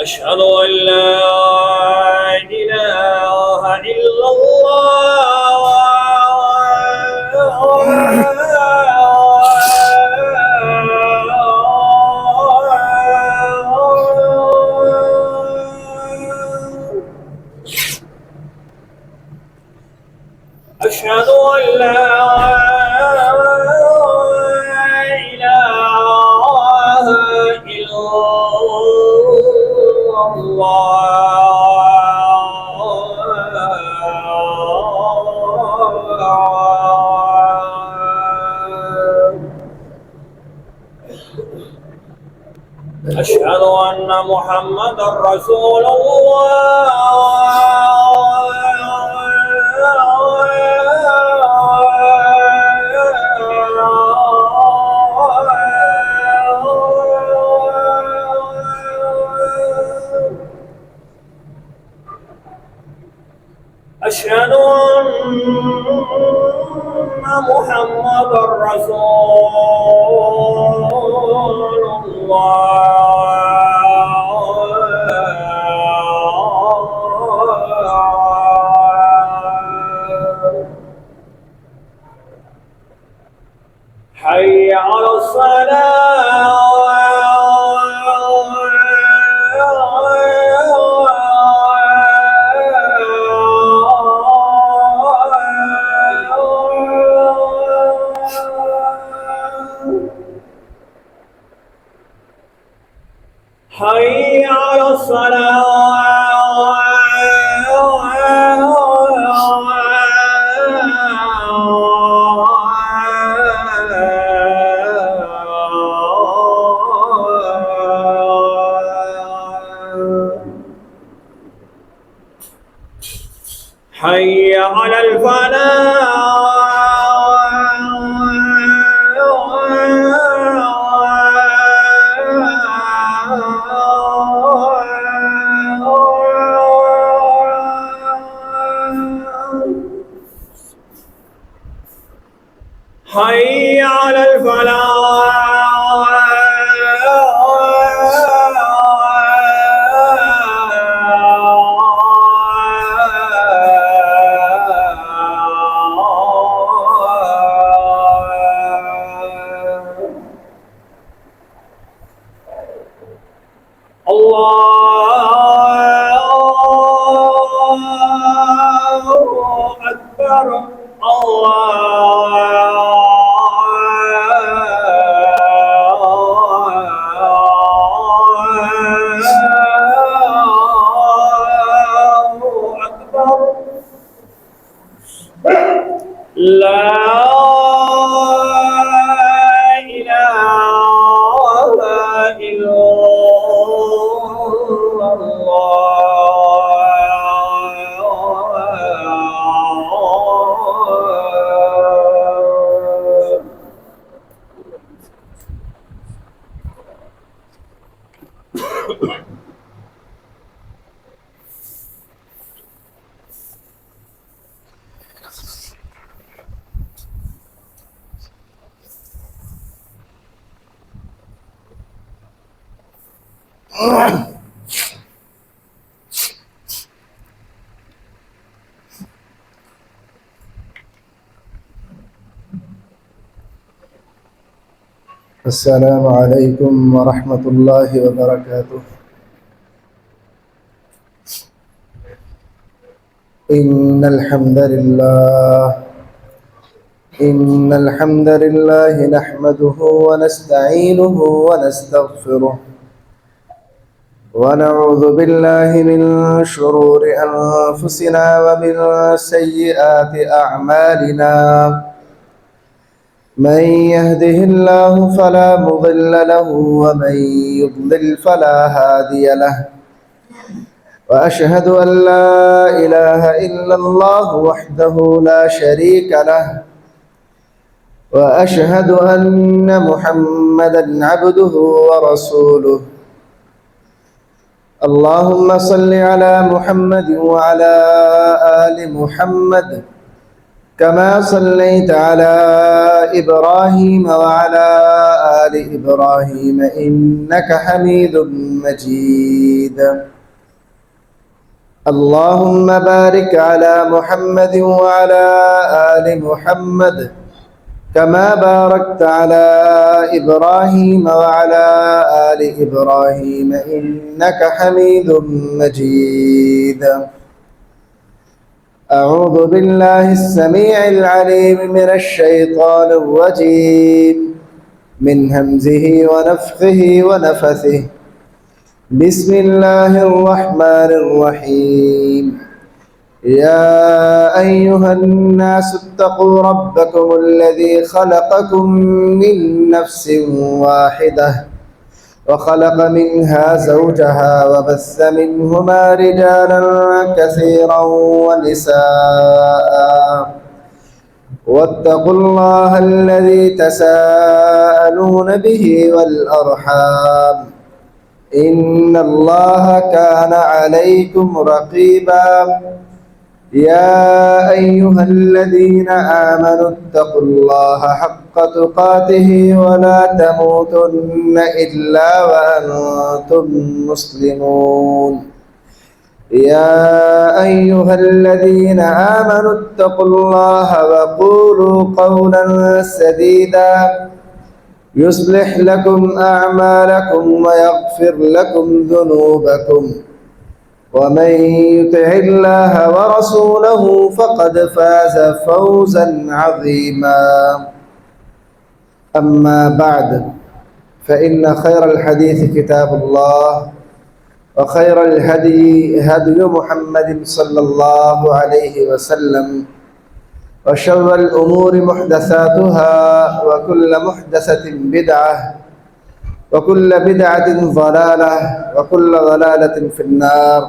أشهد أن لا إله إلا الله. أشهد أن لا إله إلا الله. أشهد أن محمدا رسول الله. أشهد أن محمدا رسول الله. حي على الصلاة. حي على الصلاة. حي على الفلاح. حي على الفلاح. الله أكبر. الله أكبر. لا إله إلا الله. السلام عليكم ورحمة الله وبركاته. إن الحمد لله نحمده ونستعينه ونستغفره ونعوذ بالله من شرور أنفسنا ومن سيئات أعمالنا. من يهده الله فلا مضل له ومن يضلل فلا هادي له. وأشهد أن لا إله إلا الله وحده لا شريك له. وأشهد أن محمدا عبده ورسوله. اللهم صل على محمد وعلى آل محمد كما صليت على إبراهيم وعلى آل إبراهيم إنك حميد مجيد. اللهم بارك على محمد وعلى آل محمد كما باركت على إبراهيم وعلى آل إبراهيم إنك حميد مجيد. أعوذ بالله السميع العليم من الشيطان الرجيم من همزه ونفخه ونفثه. بسم الله الرحمن الرحيم. يا أيها الناس اتقوا ربكم الذي خلقكم من نفس واحدة وخلق منها زوجها وبث منهما رجالا كثيرا ونساء واتقوا الله الذي تساءلون به والأرحام إن الله كان عليكم رقيبا. يا أيها الذين آمنوا اتقوا الله حق تقاته ولا تموتن إلا وأنتم مسلمون. يا أيها الذين آمنوا اتقوا الله وقولوا قولا سديدا يصلح لكم أعمالكم ويغفر لكم ذنوبكم ومن يطع الله ورسوله فقد فاز فوزا عظيما. أما بعد فإن خير الحديث كتاب الله وخير الهدي هدي محمد صلى الله عليه وسلم وشر الأمور محدثاتها وكل محدثة بدعة وكل بدعة ضلالة وكل ضلالة في النار.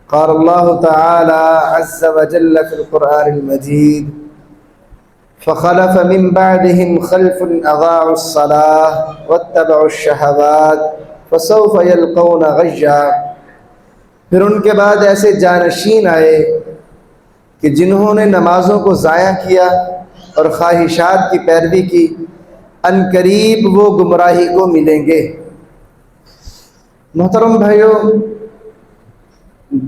قال الله تعالى عز وجل في القرآن المجيد: فخلف من بعدهم خلف أضاعوا الصلاة واتبعوا الشهوات فسوف يلقون غيا. پھر ان کے بعد ایسے جانشین آئے کہ جنہوں نے نمازوں کو ضائع کیا اور خواہشات کی پیروی کی، ان قریب وہ گمراہی کو ملیں گے۔ محترم بھائیو،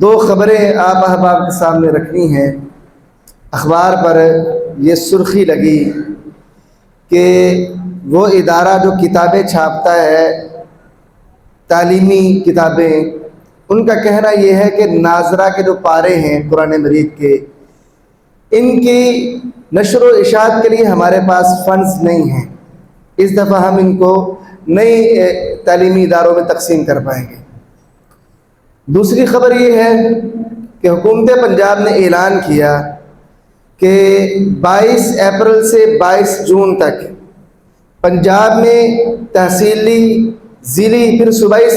دو خبریں آپ احباب کے سامنے رکھنی ہیں۔ اخبار پر یہ سرخی لگی کہ وہ ادارہ جو کتابیں چھاپتا ہے، تعلیمی کتابیں، ان کا کہنا یہ ہے کہ ناظرہ کے جو پارے ہیں قرآن مجید کے، ان کی نشر و اشاعت کے لیے ہمارے پاس فنڈز نہیں ہیں، اس دفعہ ہم ان کو نئی تعلیمی اداروں میں تقسیم کر پائیں گے۔ دوسری خبر یہ ہے کہ حکومت پنجاب نے اعلان کیا کہ 22 اپریل سے 22 جون تک پنجاب میں تحصیلی، ضلعی پھر صوبائی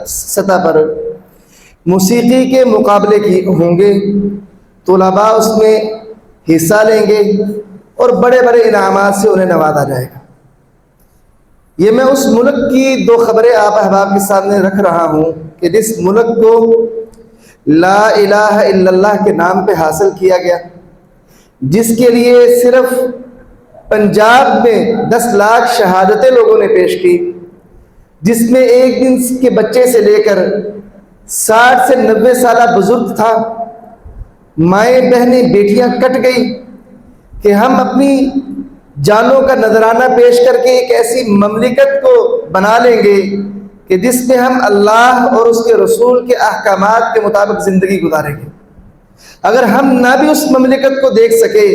سطح پر موسیقی کے مقابلے ہوں گے۔ طلباء اس میں حصہ لیں گے اور بڑے بڑے انعامات سے انہیں نوازا جائے گا۔ یہ میں اس ملک کی دو خبریں آپ احباب کے سامنے رکھ رہا ہوں کہ جس ملک کو لا الہ الا اللہ کے نام پہ حاصل کیا گیا، جس کے لیے صرف پنجاب میں 10 لاکھ شہادتیں لوگوں نے پیش کی، جس میں ایک دن کے بچے سے لے کر 60 سے 90 سالہ بزرگ تھا، مائیں بہنیں بیٹیاں کٹ گئی کہ ہم اپنی جانوں کا نذرانہ پیش کر کے ایک ایسی مملکت کو بنا لیں گے کہ جس میں ہم اللہ اور اس کے رسول کے احکامات کے مطابق زندگی گزاریں گے۔ اگر ہم نہ بھی اس مملکت کو دیکھ سکے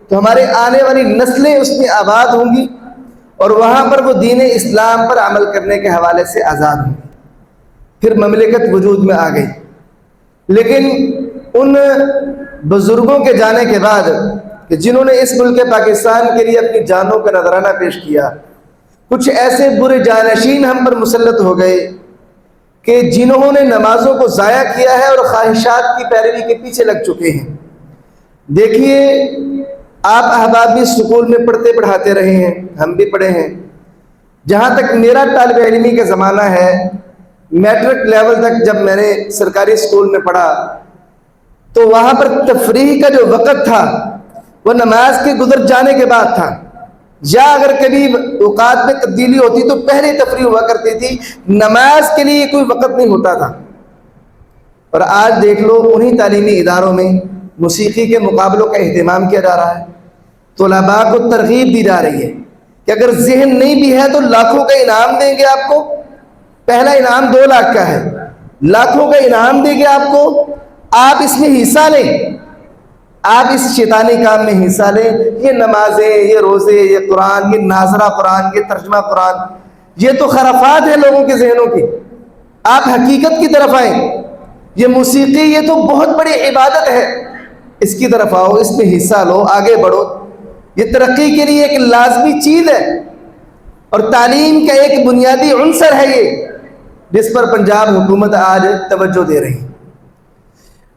تو ہمارے آنے والی نسلیں اس میں آباد ہوں گی اور وہاں پر وہ دین اسلام پر عمل کرنے کے حوالے سے آزاد ہوں گی۔ پھر مملکت وجود میں آ گئی، لیکن ان بزرگوں کے جانے کے بعد کہ جنہوں نے اس ملک پاکستان کے لیے اپنی جانوں کا نذرانہ پیش کیا، کچھ ایسے برے جانشین ہم پر مسلط ہو گئے کہ جنہوں نے نمازوں کو ضائع کیا ہے اور خواہشات کی پیروی کے پیچھے لگ چکے ہیں۔ دیکھیے، آپ احباب بھی سکول میں پڑھتے پڑھاتے رہے ہیں، ہم بھی پڑھے ہیں۔ جہاں تک میرا طالب علمی کا زمانہ ہے، میٹرک لیول تک جب میں نے سرکاری اسکول میں پڑھا تو وہاں پر تفریح کا جو وقت تھا وہ نماز کے گزر جانے کے بعد تھا، یا اگر کبھی اوقات میں تبدیلی ہوتی تو پہلے تفریح ہوا کرتی تھی، نماز کے لیے کوئی وقت نہیں ہوتا تھا۔ اور آج دیکھ لو انہی تعلیمی اداروں میں موسیقی کے مقابلوں کا اہتمام کیا جا رہا ہے، طلباء کو ترغیب دی جا رہی ہے کہ اگر ذہن نہیں بھی ہے تو لاکھوں کا انعام دیں گے آپ کو، پہلا انعام 2 لاکھ کا ہے، لاکھوں کا انعام دیں گے آپ کو، آپ اس میں حصہ لیں، آپ اس شیطانی کام میں حصہ لیں۔ یہ نمازیں، یہ روزے، یہ قرآن، یہ ناظرہ قرآن، یہ ترجمہ قرآن، یہ تو خرافات ہیں لوگوں کے ذہنوں کی، آپ حقیقت کی طرف آئیں۔ یہ موسیقی یہ تو بہت بڑی عبادت ہے، اس کی طرف آؤ، اس میں حصہ لو، آگے بڑھو، یہ ترقی کے لیے ایک لازمی چیز ہے اور تعلیم کا ایک بنیادی عنصر ہے یہ، جس پر پنجاب حکومت آج توجہ دے رہی ہے۔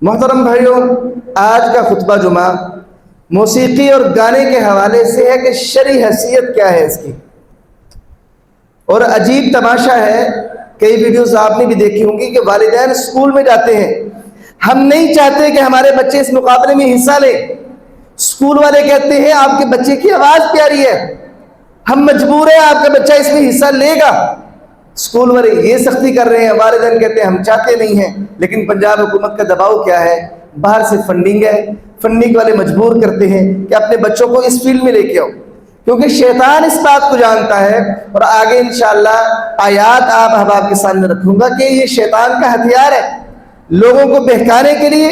محترم بھائیوں، آج کا خطبہ جمعہ موسیقی اور گانے کے حوالے سے ہے کہ شرعی حیثیت کیا ہے اس کی۔ اور عجیب تماشا ہے، کئی ویڈیوز آپ نے بھی دیکھی ہوں گی کہ والدین اسکول میں جاتے ہیں، ہم نہیں چاہتے کہ ہمارے بچے اس مقابلے میں حصہ لیں، اسکول والے کہتے ہیں آپ کے بچے کی آواز پیاری ہے، ہم مجبور ہیں، آپ کا بچہ اس میں حصہ لے گا۔ اسکول والے یہ سختی کر رہے ہیں، والدین کہتے ہیں ہم چاہتے نہیں ہیں، لیکن پنجاب حکومت کا دباؤ کیا ہے؟ باہر سے فنڈنگ ہے، فنڈنگ والے مجبور کرتے ہیں کہ اپنے بچوں کو اس فیلڈ میں لے کے آؤ، کیونکہ شیطان اس بات کو جانتا ہے، اور آگے انشاءاللہ آیات آپ احباب کے سامنے رکھوں گا کہ یہ شیطان کا ہتھیار ہے، لوگوں کو بہکانے کے لیے،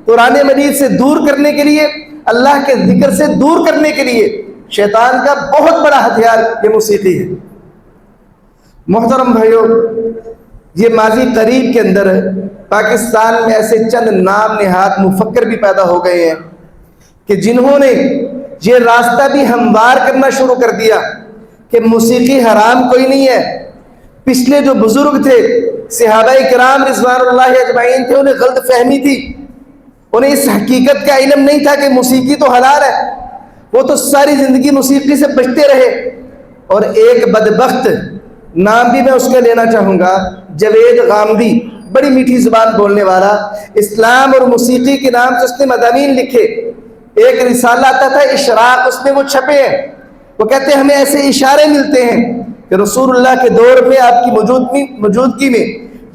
قرآن مجید سے دور کرنے کے لیے، اللہ کے ذکر سے دور کرنے کے لیے شیطان کا بہت بڑا ہتھیار یہ موسیقی ہے۔ محترم بھائیوں، یہ ماضی قریب کے اندر پاکستان میں ایسے چند نام نہاد مفکر بھی پیدا ہو گئے ہیں کہ جنہوں نے یہ راستہ بھی ہموار کرنا شروع کر دیا کہ موسیقی حرام کوئی نہیں ہے۔ پچھلے جو بزرگ تھے صحابہ کرام رضوان اللہ اجمعین تھے، انہیں غلط فہمی تھی، انہیں اس حقیقت کا علم نہیں تھا کہ موسیقی تو حلال ہے، وہ تو ساری زندگی موسیقی سے بچتے رہے۔ اور ایک بدبخت نام بھی میں اس کا لینا چاہوں گا، جاوید غامدی، بڑی میٹھی زبان بولنے والا، اسلام اور موسیقی کے نام سے اس نے مضامین لکھے، ایک رسالہ آتا تھا اشراق، اس میں وہ چھپے ہیں، وہ کہتے ہیں ہمیں ایسے اشارے ملتے ہیں کہ رسول اللہ کے دور میں آپ کی موجودگی میں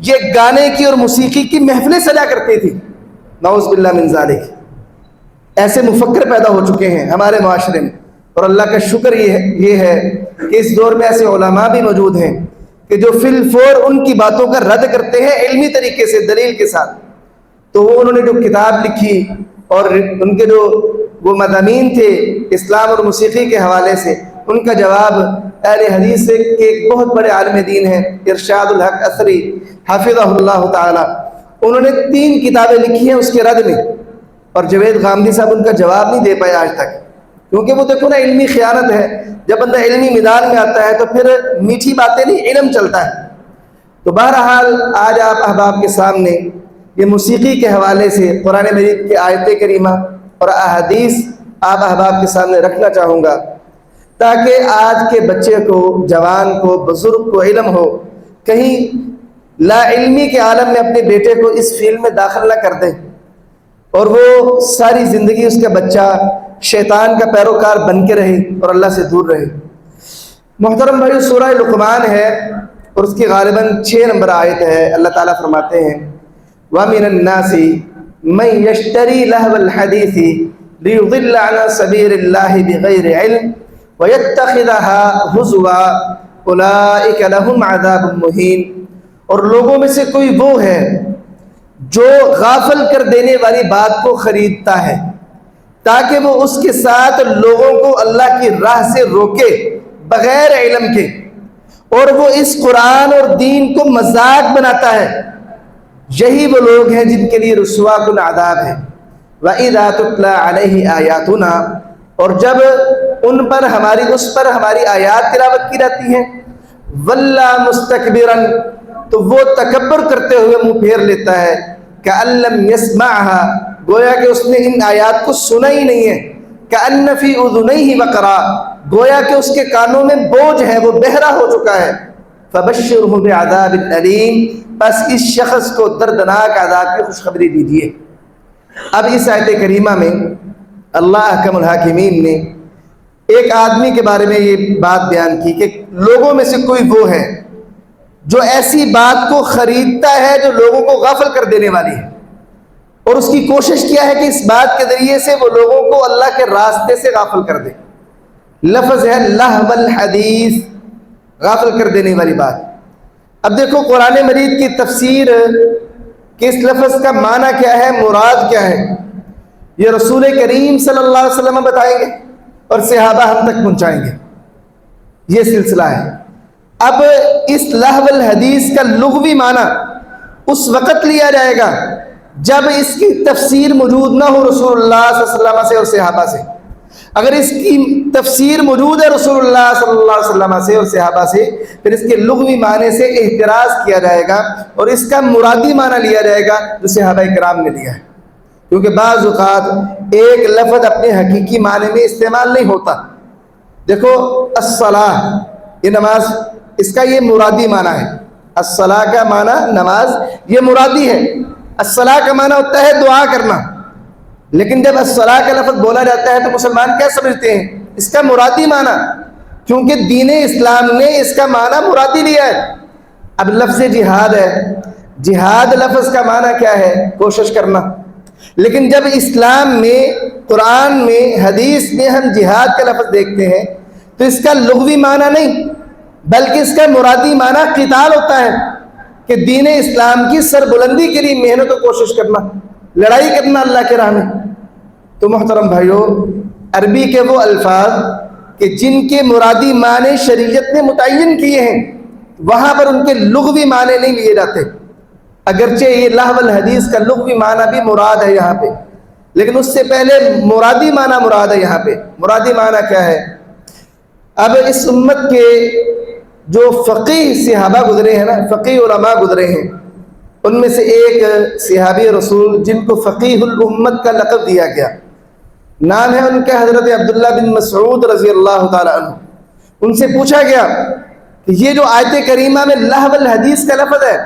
یہ گانے کی اور موسیقی کی محفلیں سجا کرتی تھی، نعوذ باللہ من ذالک۔ ایسے مفکر پیدا ہو چکے ہیں ہمارے معاشرے میں، اور اللہ کا شکر یہ ہے کہ اس دور میں ایسے علماء بھی موجود ہیں کہ جو فی الفور ان کی باتوں کا رد کرتے ہیں علمی طریقے سے، دلیل کے ساتھ۔ تو وہ انہوں نے جو کتاب لکھی اور ان کے جو وہ مضامین تھے اسلام اور موسیقی کے حوالے سے، ان کا جواب اہل حدیث سے کہ ایک بہت بڑے عالم دین ہیں ارشاد الحق اثری حفظہ اللہ تعالی، انہوں نے 3 کتابیں لکھی ہیں اس کے رد میں، اور جاوید غامدی صاحب ان کا جواب نہیں دے پائے آج تک، کیونکہ وہ دیکھو نا علمی خیانت ہے، جب بندہ علمی میدان میں آتا ہے تو پھر میٹھی باتیں نہیں، علم چلتا ہے۔ تو بہرحال آج آپ احباب کے سامنے یہ موسیقی کے حوالے سے قرآن مجید کی آیت کریمہ اور احادیث آپ احباب کے سامنے رکھنا چاہوں گا، تاکہ آج کے بچے کو، جوان کو، بزرگ کو علم ہو، کہیں لا علمی کے عالم میں اپنے بیٹے کو اس فیلڈ میں داخل نہ کر دیں اور وہ ساری زندگی اس کا بچہ شیطان کا پیروکار بن کے رہے اور اللہ سے دور رہے۔ محترم بھائی، سورہ لقمان ہے اور اس کی غالباً 6 نمبر آیت ہے۔ اللہ تعالیٰ فرماتے ہیں وَمِنَ النَّاسِ مَن يَشْتَرِي لَهْوَ الْحَدِيثِ لِيُضِلَّ عَنْ سَبِيلِ اللَّهِ بِغَيْرِ عِلْمٍ وَيَتَّخِذَهَا هُزُوًا أُولَٰئِكَ لَهُمْ عَذَابٌ مُّهِينٌ۔ اور لوگوں میں سے کوئی وہ ہے جو غافل کر دینے والی بات کو خریدتا ہے تاکہ وہ اس کے ساتھ لوگوں کو اللہ کی راہ سے روکے بغیر علم کے، اور وہ اس قرآن اور دین کو مذاق بناتا ہے، یہی وہ لوگ ہیں جن کے لیے رسوا کن عذاب ہے۔ وَإِذَا تُتْلَىٰ عَلَيْهِ آيَاتُنَا، اور جب اس پر ہماری آیات تلاوت کی جاتی ہیں، وَلَّىٰ مُسْتَكْبِرًا، تو وہ تکبر کرتے ہوئے منہ پھیر لیتا ہے، كَأَن لَّمْ يَسْمَعْهَا، گویا کہ اس نے ان آیات کو سنا ہی نہیں ہے، كَأَنَّ فِي أُذُنَيْهِ وَقْرًا، گویا کہ اس کے کانوں میں بوجھ ہے، وہ بہرا ہو چکا ہے۔ فَبَشِّرْهُ بِعَذَابٍ أَلِيمٍ، بس اس شخص کو دردناک عذاب کی خوشخبری دیجیے۔ اب اس آیت کریمہ میں اللہ احکم الحاکمین نے ایک آدمی کے بارے میں یہ بات بیان کی کہ لوگوں میں سے کوئی وہ ہے جو ایسی بات کو خریدتا ہے جو لوگوں کو غافل کر دینے والی ہے، اور اس کی کوشش کیا ہے کہ اس بات کے ذریعے سے وہ لوگوں کو اللہ کے راستے سے غافل کر دے۔ لفظ ہے لہو الحدیث، غافل کر دینے والی بات۔ اب دیکھو قرآن مجید کی تفسیر کہ اس لفظ کا معنی کیا ہے، مراد کیا ہے، یہ رسول کریم صلی اللہ علیہ وسلم بتائیں گے اور صحابہ ہم تک پہنچائیں گے، یہ سلسلہ ہے۔ اب اس لہو الحدیث کا لغوی معنی اس وقت لیا جائے گا جب اس کی تفسیر موجود نہ ہو رسول اللہ صلی اللہ علیہ وسلم سے اور صحابہ سے۔ اگر اس کی تفسیر موجود ہے رسول اللہ صلی اللہ علیہ وسلم سے اور صحابہ سے، پھر اس کے لغوی معنی سے احتراز کیا جائے گا اور اس کا مرادی معنی لیا جائے گا جو صحابہ کرام نے لیا ہے، کیونکہ بعض اوقات ایک لفظ اپنے حقیقی معنی میں استعمال نہیں ہوتا۔ دیکھو الصلاۃ، یہ نماز، اس کا یہ مرادی معنی ہے۔ الصلاۃ کا معنی نماز، یہ مرادی ہے۔ الصلاۃ کا معنی ہوتا ہے دعا کرنا، لیکن جب الصلاۃ کا لفظ بولا جاتا ہے تو مسلمان کیا سمجھتے ہیں؟ اس کا مرادی معنی، کیونکہ دین اسلام نے اس کا معنی مرادی لیا ہے۔ اب لفظ جہاد ہے، جہاد لفظ کا معنی کیا ہے؟ کوشش کرنا، لیکن جب اسلام میں، قرآن میں، حدیث میں ہم جہاد کا لفظ دیکھتے ہیں تو اس کا لغوی معنی نہیں بلکہ اس کا مرادی معنی قتال ہوتا ہے، کہ دین اسلام کی سربلندی کے لیے محنت و کوشش کرنا، لڑائی کرنا اللہ کے راہ میں۔ تو محترم بھائیو، عربی کے وہ الفاظ کہ جن کے مرادی معنی شریعت نے متعین کیے ہیں، وہاں پر ان کے لغوی معنی نہیں لیے جاتے، اگرچہ یہ لہو الحدیث کا لغوی معنی بھی مراد ہے یہاں پہ، لیکن اس سے پہلے مرادی معنی مراد ہے یہاں پہ۔ مرادی معنی کیا ہے؟ اب اس امت کے جو فقیہ صحابہ گزرے ہیں نا، فقیہ علماء گزرے ہیں، ان میں سے ایک صحابی رسول جن کو فقیہ الامت کا لقب دیا گیا، نام ہے ان کا حضرت عبداللہ بن مسعود رضی اللہ تعالیٰ عنہ۔ ان سے پوچھا گیا کہ یہ جو آیت کریمہ میں لہو الحدیث کا لفظ ہے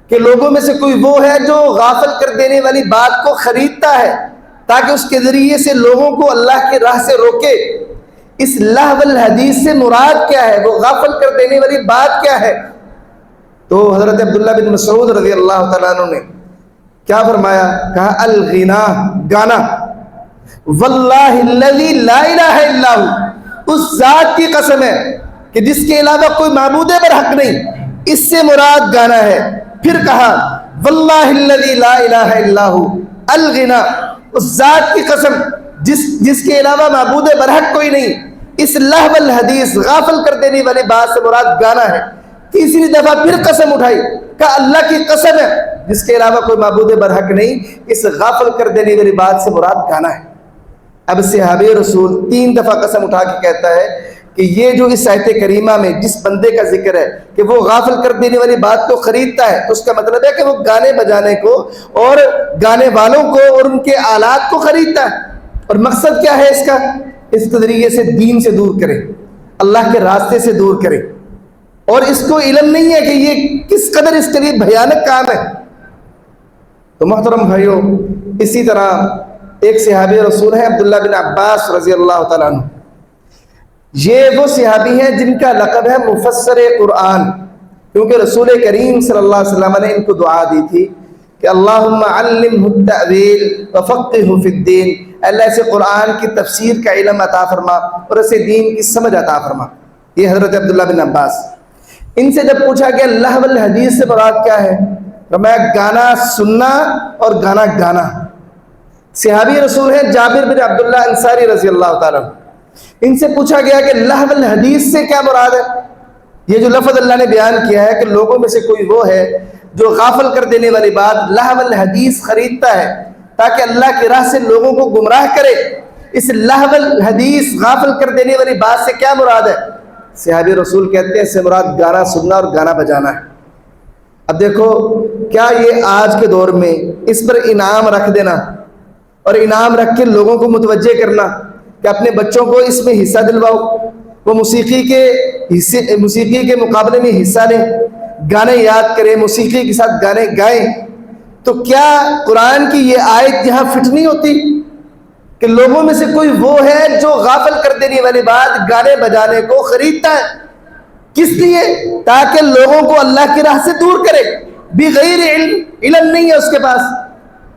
کہ لوگوں میں سے کوئی وہ ہے جو غافل کر دینے والی بات کو خریدتا ہے تاکہ اس کے ذریعے سے لوگوں کو اللہ کی راہ سے روکے، اس لہو الحدیث سے مراد کیا ہے؟ وہ غافل کر دینے والی بات کیا ہے؟ تو حضرت عبداللہ بن مسعود رضی اللہ تعالیٰ عنہ نے کیا فرمایا؟ کہا الغنا، گانا، واللہ الذی لا الہ الا ہو، اس ذات کی قسم ہے کہ جس کے علاوہ کوئی معبود برحق نہیں، اس سے مراد گانا ہے۔ پھر کہا واللہ الذی لا الہ الا ہو الغنا، اس ذات کی قسم جس کے علاوہ معبود برحق کوئی نہیں، اس لہو الحدیث، غافل کر دینے والی بات سے مراد گانا ہے۔ تیسری دفعہ پھر قسم اٹھائی، کہا اللہ کی قسم ہے جس کے علاوہ کوئی معبود برحق نہیں، اس غافل کر دینے والی بات سے مراد گانا ہے۔ اب صحابی رسول 3 دفعہ قسم اٹھا کے کہتا ہے کہ یہ جو اس آیت کریمہ میں جس بندے کا ذکر ہے کہ وہ غافل کر دینے والی بات کو خریدتا ہے، تو اس کا مطلب ہے کہ وہ گانے بجانے کو اور گانے والوں کو اور ان کے آلات کو خریدتا ہے، اور مقصد کیا ہے اس کا؟ اس کے ذریعے سے دین سے دور کرے، اللہ کے راستے سے دور کرے، اور اس کو علم نہیں ہے کہ یہ کس قدر اس کے لیے بھیانک کام ہے۔ تو محترم بھائیو، اسی طرح ایک صحابی رسول ہے عبداللہ بن عباس رضی اللہ تعالیٰ عنہ، یہ وہ صحابی ہیں جن کا لقب ہے مفسر قرآن، کیونکہ رسول کریم صلی اللہ علیہ وسلم نے ان کو دعا دی تھی کہ اللہم علمہ التأویل وفقہہ فی الدین، اللہ اسے قرآن کی تفسیر کا علم عطا فرما اور اسے دین کی سمجھ عطا فرما۔ یہ حضرت عبداللہ بن عباس، ان سے جب پوچھا گیا لہو الحدیث سے مراد کیا ہے، فرمایا گانا سننا اور گانا گانا۔ صحابی رسول ہیں جابر بن عبداللہ انصاری رضی اللہ تعالیٰ، ان سے پوچھا گیا کہ لہو الحدیث سے کیا مراد ہے؟ یہ جو لفظ اللہ نے بیان کیا ہے کہ لوگوں میں سے کوئی وہ ہے جو غافل کر دینے والی بات لہو الحدیث خریدتا ہے تاکہ اللہ کی راہ سے لوگوں کو گمراہ کرے، اس لہو الحدیث غافل کر دینے والی بات سے کیا مراد ہے؟ صحابی رسول کہتے ہیں اس سے مراد گانا سننا اور گانا بجانا ہے۔ اب دیکھو، کیا یہ آج کے دور میں اس پر انعام رکھ دینا اور انعام رکھ کے لوگوں کو متوجہ کرنا کہ اپنے بچوں کو اس میں حصہ دلواؤ، وہ موسیقی کے مقابلے میں حصہ لیں، گانے یاد کریں، موسیقی کے ساتھ گانے گائیں، تو کیا قرآن کی یہ آیت یہاں فٹ نہیں ہوتی؟ کہ لوگوں میں سے کوئی وہ ہے جو غافل کر دینے والی بات گانے بجانے کو خریدتا ہے. کس لیے؟ تاکہ لوگوں کو اللہ کی راہ سے دور کرے. بغیر علم نہیں ہے اس کے پاس.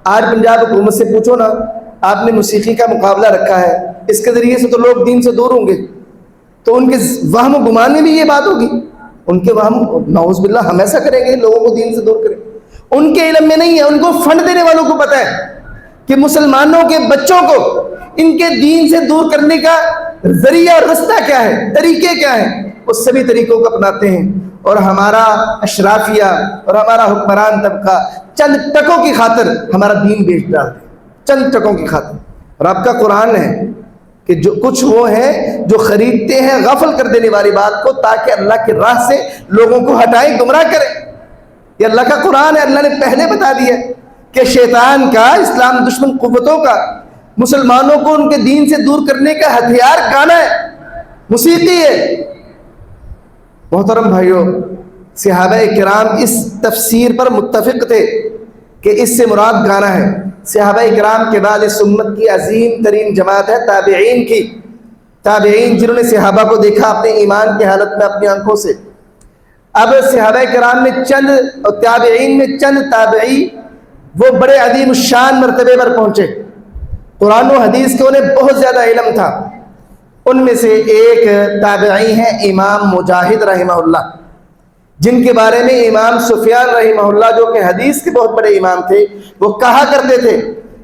آج پنجاب حکومت سے پوچھو نا، آپ نے موسیقی کا مقابلہ رکھا ہے، اس کے ذریعے سے تو لوگ دین سے دور ہوں گے، تو ان کے وہم و گمان میں بھی یہ بات ہوگی. ان کے وہم، نعوذ باللہ، ہم ایسا کریں گے لوگوں کو دین سے دور کریں. ان کے علم میں نہیں ہے. ان کو فنڈ دینے والوں کو پتہ ہے کہ مسلمانوں کے بچوں کو ان کے دین سے دور کرنے کا ذریعہ اور رستہ کیا ہے، طریقے کیا ہیں. اس سبھی طریقوں کو اپناتے ہیں، اور ہمارا اشرافیہ اور ہمارا حکمران طبقہ چند ٹکوں کی خاطر ہمارا دین بیچ ڈالتے ہیں، چند ٹکوں کی خاطر. اور آپ کا قرآن ہے کہ جو کچھ وہ ہیں جو خریدتے ہیں غفل کر دینے والی بات کو، تاکہ اللہ کی راہ سے لوگوں کو ہٹائیں، گمراہ کریں. یہ اللہ کا قرآن ہے. اللہ نے پہلے بتا دیا کہ شیطان کا، اسلام دشمن قوتوں کا، مسلمانوں کو ان کے دین سے دور کرنے کا ہتھیار گانا ہے، موسیقی ہے. محترم بھائیوں، صحابہ کرام اس تفسیر پر متفق تھے کہ اس سے مراد گانا ہے. صحابہ کرام کے بعد اس امت کی عظیم ترین جماعت ہے تابعین کی. تابعین جنہوں نے صحابہ کو دیکھا اپنے ایمان کی حالت میں اپنی آنکھوں سے. اب صحابہ کرام میں چند اور تابعین میں چند تابعی وہ بڑے عظیم الشان مرتبے پر پہنچے. قرآن و حدیث کے انہیں بہت زیادہ علم تھا. ان میں سے ایک تابعی ہیں امام مجاہد رحمہ اللہ، جن کے بارے میں امام سفیان رحمہ اللہ، جو کہ حدیث کے بہت بڑے امام تھے، وہ کہا کرتے تھے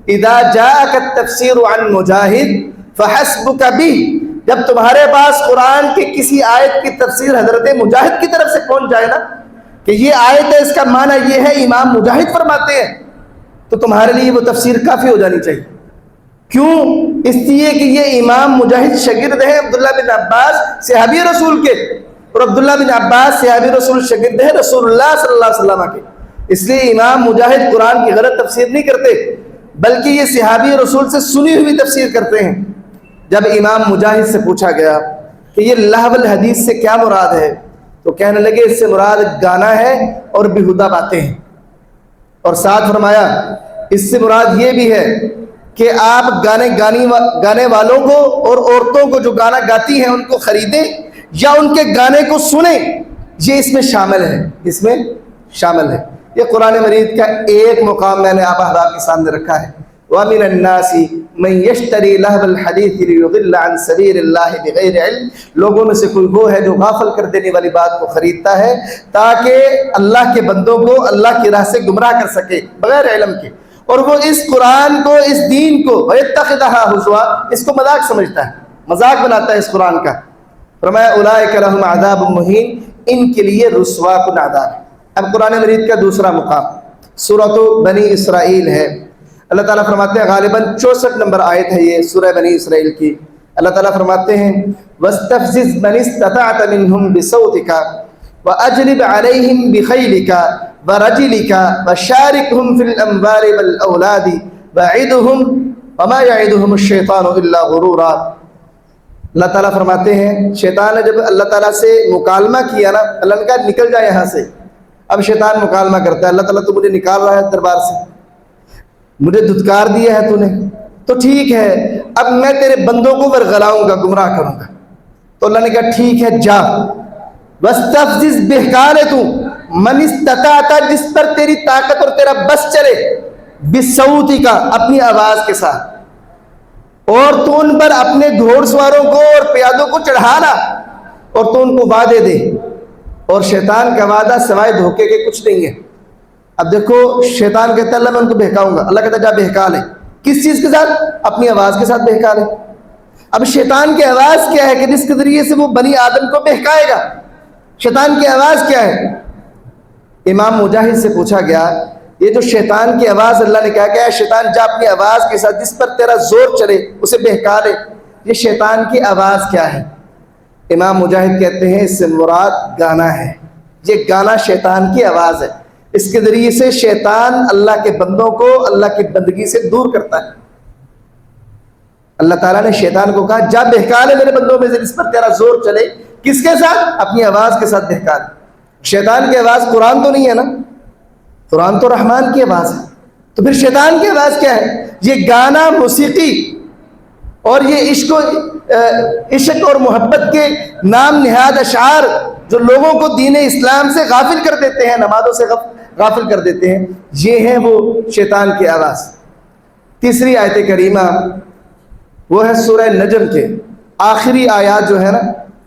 اذا جاءك التفسير عن مجاہد فحسبك به. جب تمہارے پاس قرآن کی کسی آیت کی تفسیر حضرت مجاہد کی طرف سے پہنچ جائے نا کہ یہ آیت ہے، اس کا معنی یہ ہے، امام مجاہد فرماتے ہیں، تو تمہارے لیے وہ تفسیر کافی ہو جانی چاہیے. کیوں؟ اس لیے کہ یہ امام مجاہد شاگرد ہیں عبداللہ بن عباس صحابی رسول کے، اور عبداللہ بن عباس صحابی رسول شاگرد ہیں رسول اللہ صلی اللہ علیہ وسلم کے. اس لیے امام مجاہد قرآن کی غلط تفسیر نہیں کرتے، بلکہ یہ صحابی رسول سے سنی ہوئی تفسیر کرتے ہیں. جب امام مجاہد سے پوچھا گیا کہ یہ لہو الحدیث سے کیا مراد ہے، تو کہنے لگے اس سے مراد گانا ہے اور بیہودہ باتیں ہیں. اور ساتھ فرمایا اس سے مراد یہ بھی ہے کہ آپ گانے والوں کو اور عورتوں کو جو گانا گاتی ہیں ان کو خریدیں یا ان کے گانے کو سنیں. یہ اس میں شامل ہے، اس میں شامل ہے. یہ قرآن مجید کا ایک مقام میں نے آپ احباب کے سامنے رکھا ہے. وَمِنَ النَّاسِ مَن يَشْتَرِي لَهْوَ الْحَدِيثِ لِيُضِلَّ عَن سَبِيلِ اللَّهِ بِغَيْرِ عِلْمٍ. لوگوں میں سے کوئی وہ ہے جو غافل کر دینے والی بات کو خریدتا ہے تاکہ اللہ کے بندوں کو اللہ کی راہ سے گمراہ کر سکے بغیر علم کے. اور وہ اس قرآن کو، اس دین کو وَيَتَّخِذَهَا هُزُوًا، اس کو مذاق سمجھتا ہے، مذاق بناتا ہے اس قرآن کا. فرمایا اولئک لہم عذاب مہین، ان کے لیے رسوا کن عذاب. اب قرآن مجید کا دوسرا مقام سورۃ بنی اسرائیل ہے. اللہ تعالیٰ فرماتے ہیں، غالباً 64 نمبر آیت ہے یہ سورہ بنی اسرائیل کی. اللہ تعالیٰ فرماتے ہیں وَاسْتَفْزِزْ مَنِ اسْتَطَعْتَ مِنْهُمْ بِصَوْتِكَ وَأَجْلِبْ عَلَيْهِمْ بِخَيْلِكَ وَرَجِلِكَ وَشَارِكْهُمْ فِي الْأَمْوَالِ وَالْأَوْلَادِ وَعِدْهُمْ وَمَا يَعِدُهُمُ الشَّيْطَانُ إِلَّا غُرُورًا. اللہ تعالیٰ فرماتے ہیں شیطان نے جب اللہ تعالیٰ سے مکالمہ کیا نا، اللہ نے کہا نکل جائے یہاں سے. اب شیطان مکالمہ کرتا ہے، اللہ تعالیٰ تو مجھے نکال رہا ہے دربار سے، مجھے دھتکار دیا ہے تو نے، تو ٹھیک ہے اب میں تیرے بندوں کو ورغلاؤں گا، گمراہ کروں گا. تو اللہ نے کہا ٹھیک ہے جا. وَاسْتَفْزِزْ بِحْکار ہے تو من استطاعت، جس پر تیری طاقت اور تیرا بس چلے، بِصَوْتِکَ، اپنی آواز کے ساتھ، اور تو ان پر اپنے گھوڑ سواروں کو اور پیادوں کو چڑھانا، اور تو ان کو وعدے دے. اور شیطان کا وعدہ سوائے دھوکے کے کچھ نہیں ہے. اب دیکھو شیطان کہتا ہے اللہ میں ان کو بہکاؤں گا، اللہ کہتا ہے جا بہکا لے. کس چیز کے ساتھ؟ اپنی آواز کے ساتھ بہکا لے. اب شیطان کی آواز کیا ہے کہ جس کے ذریعے سے وہ بنی آدم کو بہکائے گا؟ شیطان کی آواز کیا ہے؟ امام مجاہد سے پوچھا گیا یہ جو شیطان کی آواز اللہ نے کہا کہ اے شیطان جا اپنی آواز کے ساتھ جس پر تیرا زور چلے اسے بہکا لے، یہ شیطان کی آواز کیا ہے؟ امام مجاہد کہتے ہیں اس سے مراد گانا ہے. یہ گانا شیطان کی آواز ہے، اس کے ذریعے سے شیطان اللہ کے بندوں کو اللہ کی بندگی سے دور کرتا ہے. اللہ تعالیٰ نے شیطان کو کہا جا بہکا لے میرے بندوں میں سے جس پر تیرا زور چلے. کس کے ساتھ؟ اپنی آواز کے ساتھ بہکا لے. شیطان کی آواز قرآن تو نہیں ہے نا، قرآن تو رحمان کی آواز ہے، تو پھر شیطان کی آواز کیا ہے؟ یہ گانا، موسیقی. اور یہ عشق اور محبت کے نام نہاد اشعار جو لوگوں کو دین اسلام سے غافل کر دیتے ہیں، نمازوں سے غافل کر دیتے ہیں، یہ ہیں وہ شیطان کی آواز۔ تیسری آیت کریمہ وہ ہے سورہ نجم کے آخری آیات جو ہے نا،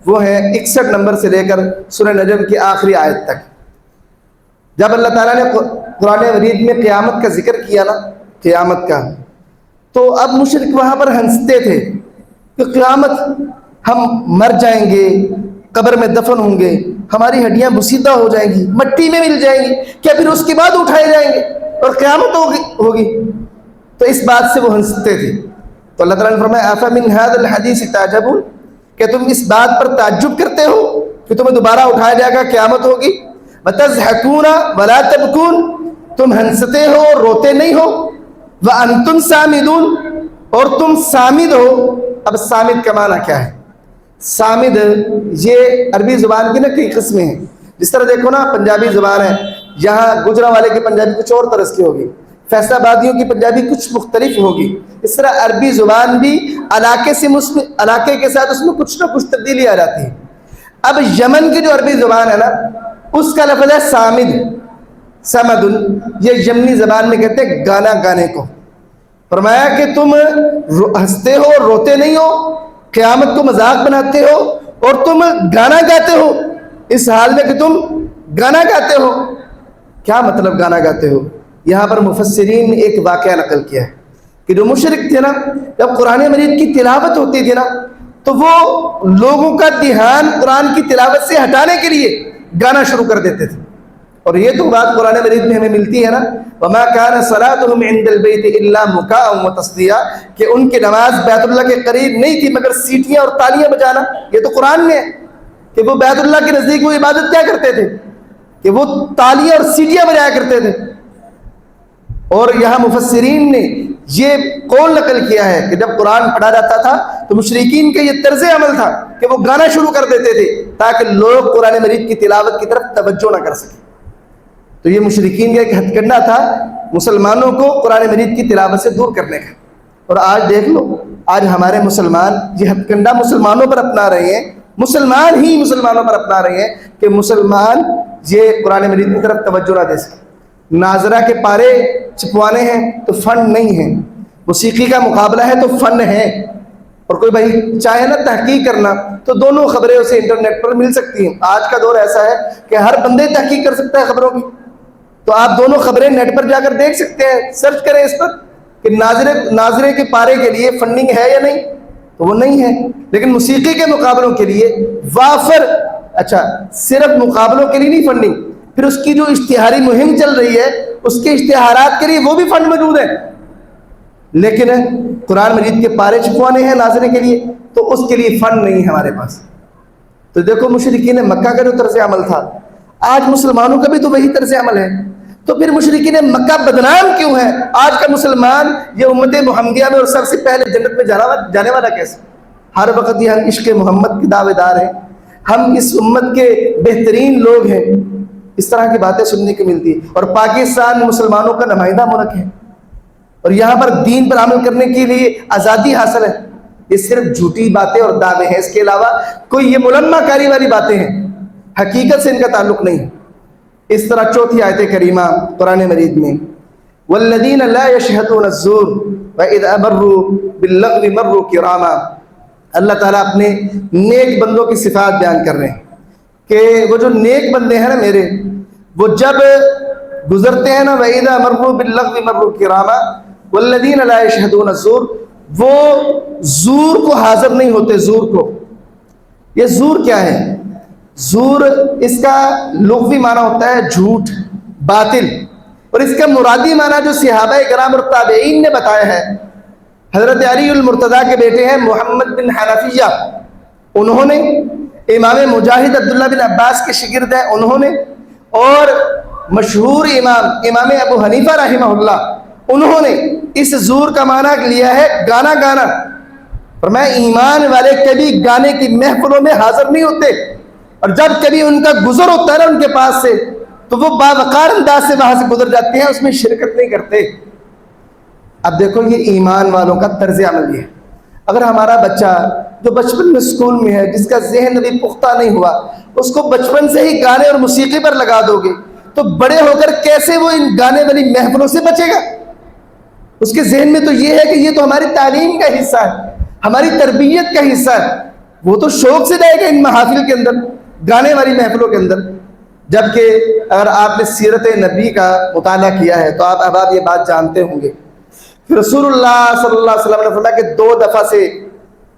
وہ ہیں 61 نمبر سے لے کر سورہ نجم کی آخری آیت تک۔ جب اللہ تعالیٰ نے قرآن مجید میں قیامت کا ذکر کیا نا، قیامت کا، تو اب مشرک وہاں پر ہنستے تھے کہ قیامت، ہم مر جائیں گے، قبر میں دفن ہوں گے، ہماری ہڈیاں بسیدہ ہو جائیں گی، مٹی میں مل جائیں گی، کیا پھر اس کے بعد اٹھائے جائیں گے اور قیامت ہوگی؟ تو اس بات سے وہ ہنستے تھے۔ تو اللہ تعالیٰ نے فرمایا أَفَمِنْ هَذَا الْحَدِيثِ تَعْجَبُونَ، کہ تم اس بات پر تعجب کرتے ہو کہ تمہیں دوبارہ اٹھایا جائے گا، قیامت ہوگی؟ وَتَضْحَكُونَ وَلَا تَبْكُونَ، تم ہنستے ہو اور روتے نہیں ہو، وَأَنْتُمْ سَامِدُونَ، اور تم سامد ہو۔ اب سامد کا معنی کیا ہے؟ سامد یہ عربی زبان کی نا کئی قسمیں ہیں۔ جس طرح دیکھو نا پنجابی زبان ہے، یہاں گجرا والے کی پنجابی کچھ اور طرح کی ہوگی، فیصل آبادیوں کی پنجابی کچھ مختلف ہوگی۔ اس طرح عربی زبان بھی علاقے کے ساتھ اس میں کچھ نہ کچھ تبدیلی آ جاتی ہے۔ اب یمن کی جو عربی زبان ہے نا، اس کا لفظ ہے سامد، سمد، یہ یمنی زبان میں کہتے ہیں گانا گانے کو۔ فرمایا کہ تم ہنستے ہو اور روتے نہیں ہو، قیامت کو مذاق بناتے ہو اور تم گانا گاتے ہو، اس حال میں کہ تم گانا گاتے ہو۔ کیا مطلب گانا گاتے ہو؟ یہاں پر مفسرین نے ایک واقعہ نقل کیا ہے کہ جو مشرک تھے نا، جب قرآن مجید کی تلاوت ہوتی تھی نا، تو وہ لوگوں کا دھیان قرآن کی تلاوت سے ہٹانے کے لیے گانا شروع کر دیتے تھے۔ اور یہ تو بات قرآن مجید میں ہمیں ملتی ہے نا، وَمَا كَانَ صَلَاتُهُمْ عِنْدَ الْبَيْتِ إِلَّا مُكَاءً وَتَصْدِيًا، کہ ان کی نماز بیت اللہ کے قریب نہیں تھی مگر سیٹیاں اور تالیاں بجانا۔ یہ تو قرآن میں ہے کہ وہ بیت اللہ کے نزدیک وہ عبادت کیا کرتے تھے کہ وہ تالیاں اور سیٹیاں بجایا کرتے تھے۔ اور یہاں مفسرین نے یہ قول نقل کیا ہے کہ جب قرآن پڑھا جاتا تھا تو مشرکین کا یہ طرز عمل تھا کہ وہ گانا شروع کر دیتے تھے تاکہ لوگ قرآن مجید کی تلاوت کی طرف توجہ نہ کر سکیں۔ تو یہ مشرکین کا ایک ہتھ کنڈا تھا مسلمانوں کو قرآن مجید کی تلاوت سے دور کرنے کا۔ اور آج دیکھ لو، آج ہمارے مسلمان یہ ہتھ کنڈا مسلمانوں پر اپنا رہے ہیں، مسلمان ہی مسلمانوں پر اپنا رہے ہیں کہ مسلمان یہ قرآن مجید کی طرف توجہ نہ دے سکے۔ ناظرہ کے پارے چھپوانے ہیں تو فن نہیں ہے، موسیقی کا مقابلہ ہے تو فن ہے۔ اور کوئی بھائی چاہے نا تحقیق کرنا تو دونوں خبریں اسے انٹرنیٹ پر مل سکتی ہیں۔ آج کا دور ایسا ہے کہ ہر بندے تحقیق کر سکتا ہے خبروں کی، تو آپ دونوں خبریں نیٹ پر جا کر دیکھ سکتے ہیں، سرچ کریں اس پر کہ ناظرے کے پارے کے لیے فنڈنگ ہے یا نہیں، تو وہ نہیں ہے۔ لیکن موسیقی کے مقابلوں کے لیے وافر، اچھا صرف مقابلوں کے لیے نہیں فنڈنگ، پھر اس کی جو اشتہاری مہم چل رہی ہے اس کے اشتہارات کے لیے وہ بھی فنڈ موجود ہے۔ لیکن قرآن مجید کے پارے چھپوانے ہیں ناظرے کے لیے تو اس کے لیے فنڈ نہیں ہے ہمارے پاس۔ تو دیکھو مشرکین مکہ کا جو طرز عمل تھا، آج مسلمانوں کا بھی تو وہی طرز عمل ہے۔ تو پھر مشرکین مکہ بدنام کیوں ہے؟ آج کا مسلمان یہ امت محمدیہ میں اور سب سے پہلے جنت میں جانے والا کیسے؟ ہر وقت یہ ہم عشق محمد کے دعوے دار ہیں، ہم اس امت کے بہترین لوگ ہیں، اس طرح کی باتیں سننے کی ملتی ہے۔ اور پاکستان مسلمانوں کا نمائندہ ملک ہے اور یہاں پر دین پر عمل کرنے کے لیے آزادی حاصل ہے۔ یہ صرف جھوٹی باتیں اور دعوے ہیں، اس کے علاوہ کوئی یہ ملمہ کاری والی باتیں ہیں، حقیقت سے ان کا تعلق نہیں۔ اس طرح چوتھی آیت کریمہ قرآن مجید میں والذین لا یشہدون الزور وإذا مروا باللغو مروا کراما، اللہ تعالیٰ اپنے نیک بندوں کی صفات بیان کر رہے ہیں کہ وہ جو نیک بندے ہیں نا میرے، وہ جب گزرتے ہیں نا وإذا مروا باللغو مروا کراما والذین لا یشہدون الزور، وہ زور کو حاضر نہیں ہوتے۔ زور کو، یہ زور کیا ہے؟ زور اس کا لغوی معنی ہوتا ہے جھوٹ، باطل، اور اس کا مرادی معنی جو صحابہ کرام اور تابعین نے بتایا ہے، حضرت علی المرتضیٰ کے بیٹے ہیں محمد بن حنفیہ، انہوں نے، امام مجاہد عبداللہ بن عباس کے شاگرد ہیں انہوں نے، اور مشہور امام ابو حنیفہ رحمہ اللہ، انہوں نے اس زور کا معنی لیا ہے گانا گانا۔ فرمایا ایمان والے کبھی گانے کی محفلوں میں حاضر نہیں ہوتے، اور جب کبھی ان کا گزر ہوتا ہے نا ان کے پاس سے تو وہ باوقار انداز سے وہاں سے گزر جاتے ہیں، اس میں شرکت نہیں کرتے۔ اب دیکھو یہ ایمان والوں کا طرز عمل یہ ہے۔ اگر ہمارا بچہ جو بچپن میں اسکول میں ہے، جس کا ذہن ابھی پختہ نہیں ہوا، اس کو بچپن سے ہی گانے اور موسیقی پر لگا دو گے تو بڑے ہو کر کیسے وہ ان گانے والی محفلوں سے بچے گا؟ اس کے ذہن میں تو یہ ہے کہ یہ تو ہماری تعلیم کا حصہ ہے، ہماری تربیت کا حصہ ہے، وہ تو شوق سے جائے گا ان محافل کے اندر، گانے والی محفلوں کے اندر۔ جبکہ اگر آپ نے سیرت نبی کا مطالعہ کیا ہے تو آپ یہ بات جانتے ہوں گے کہ رسول اللہ صلی اللہ علیہ وسلم نے فرمایا کہ 2 دفعہ سے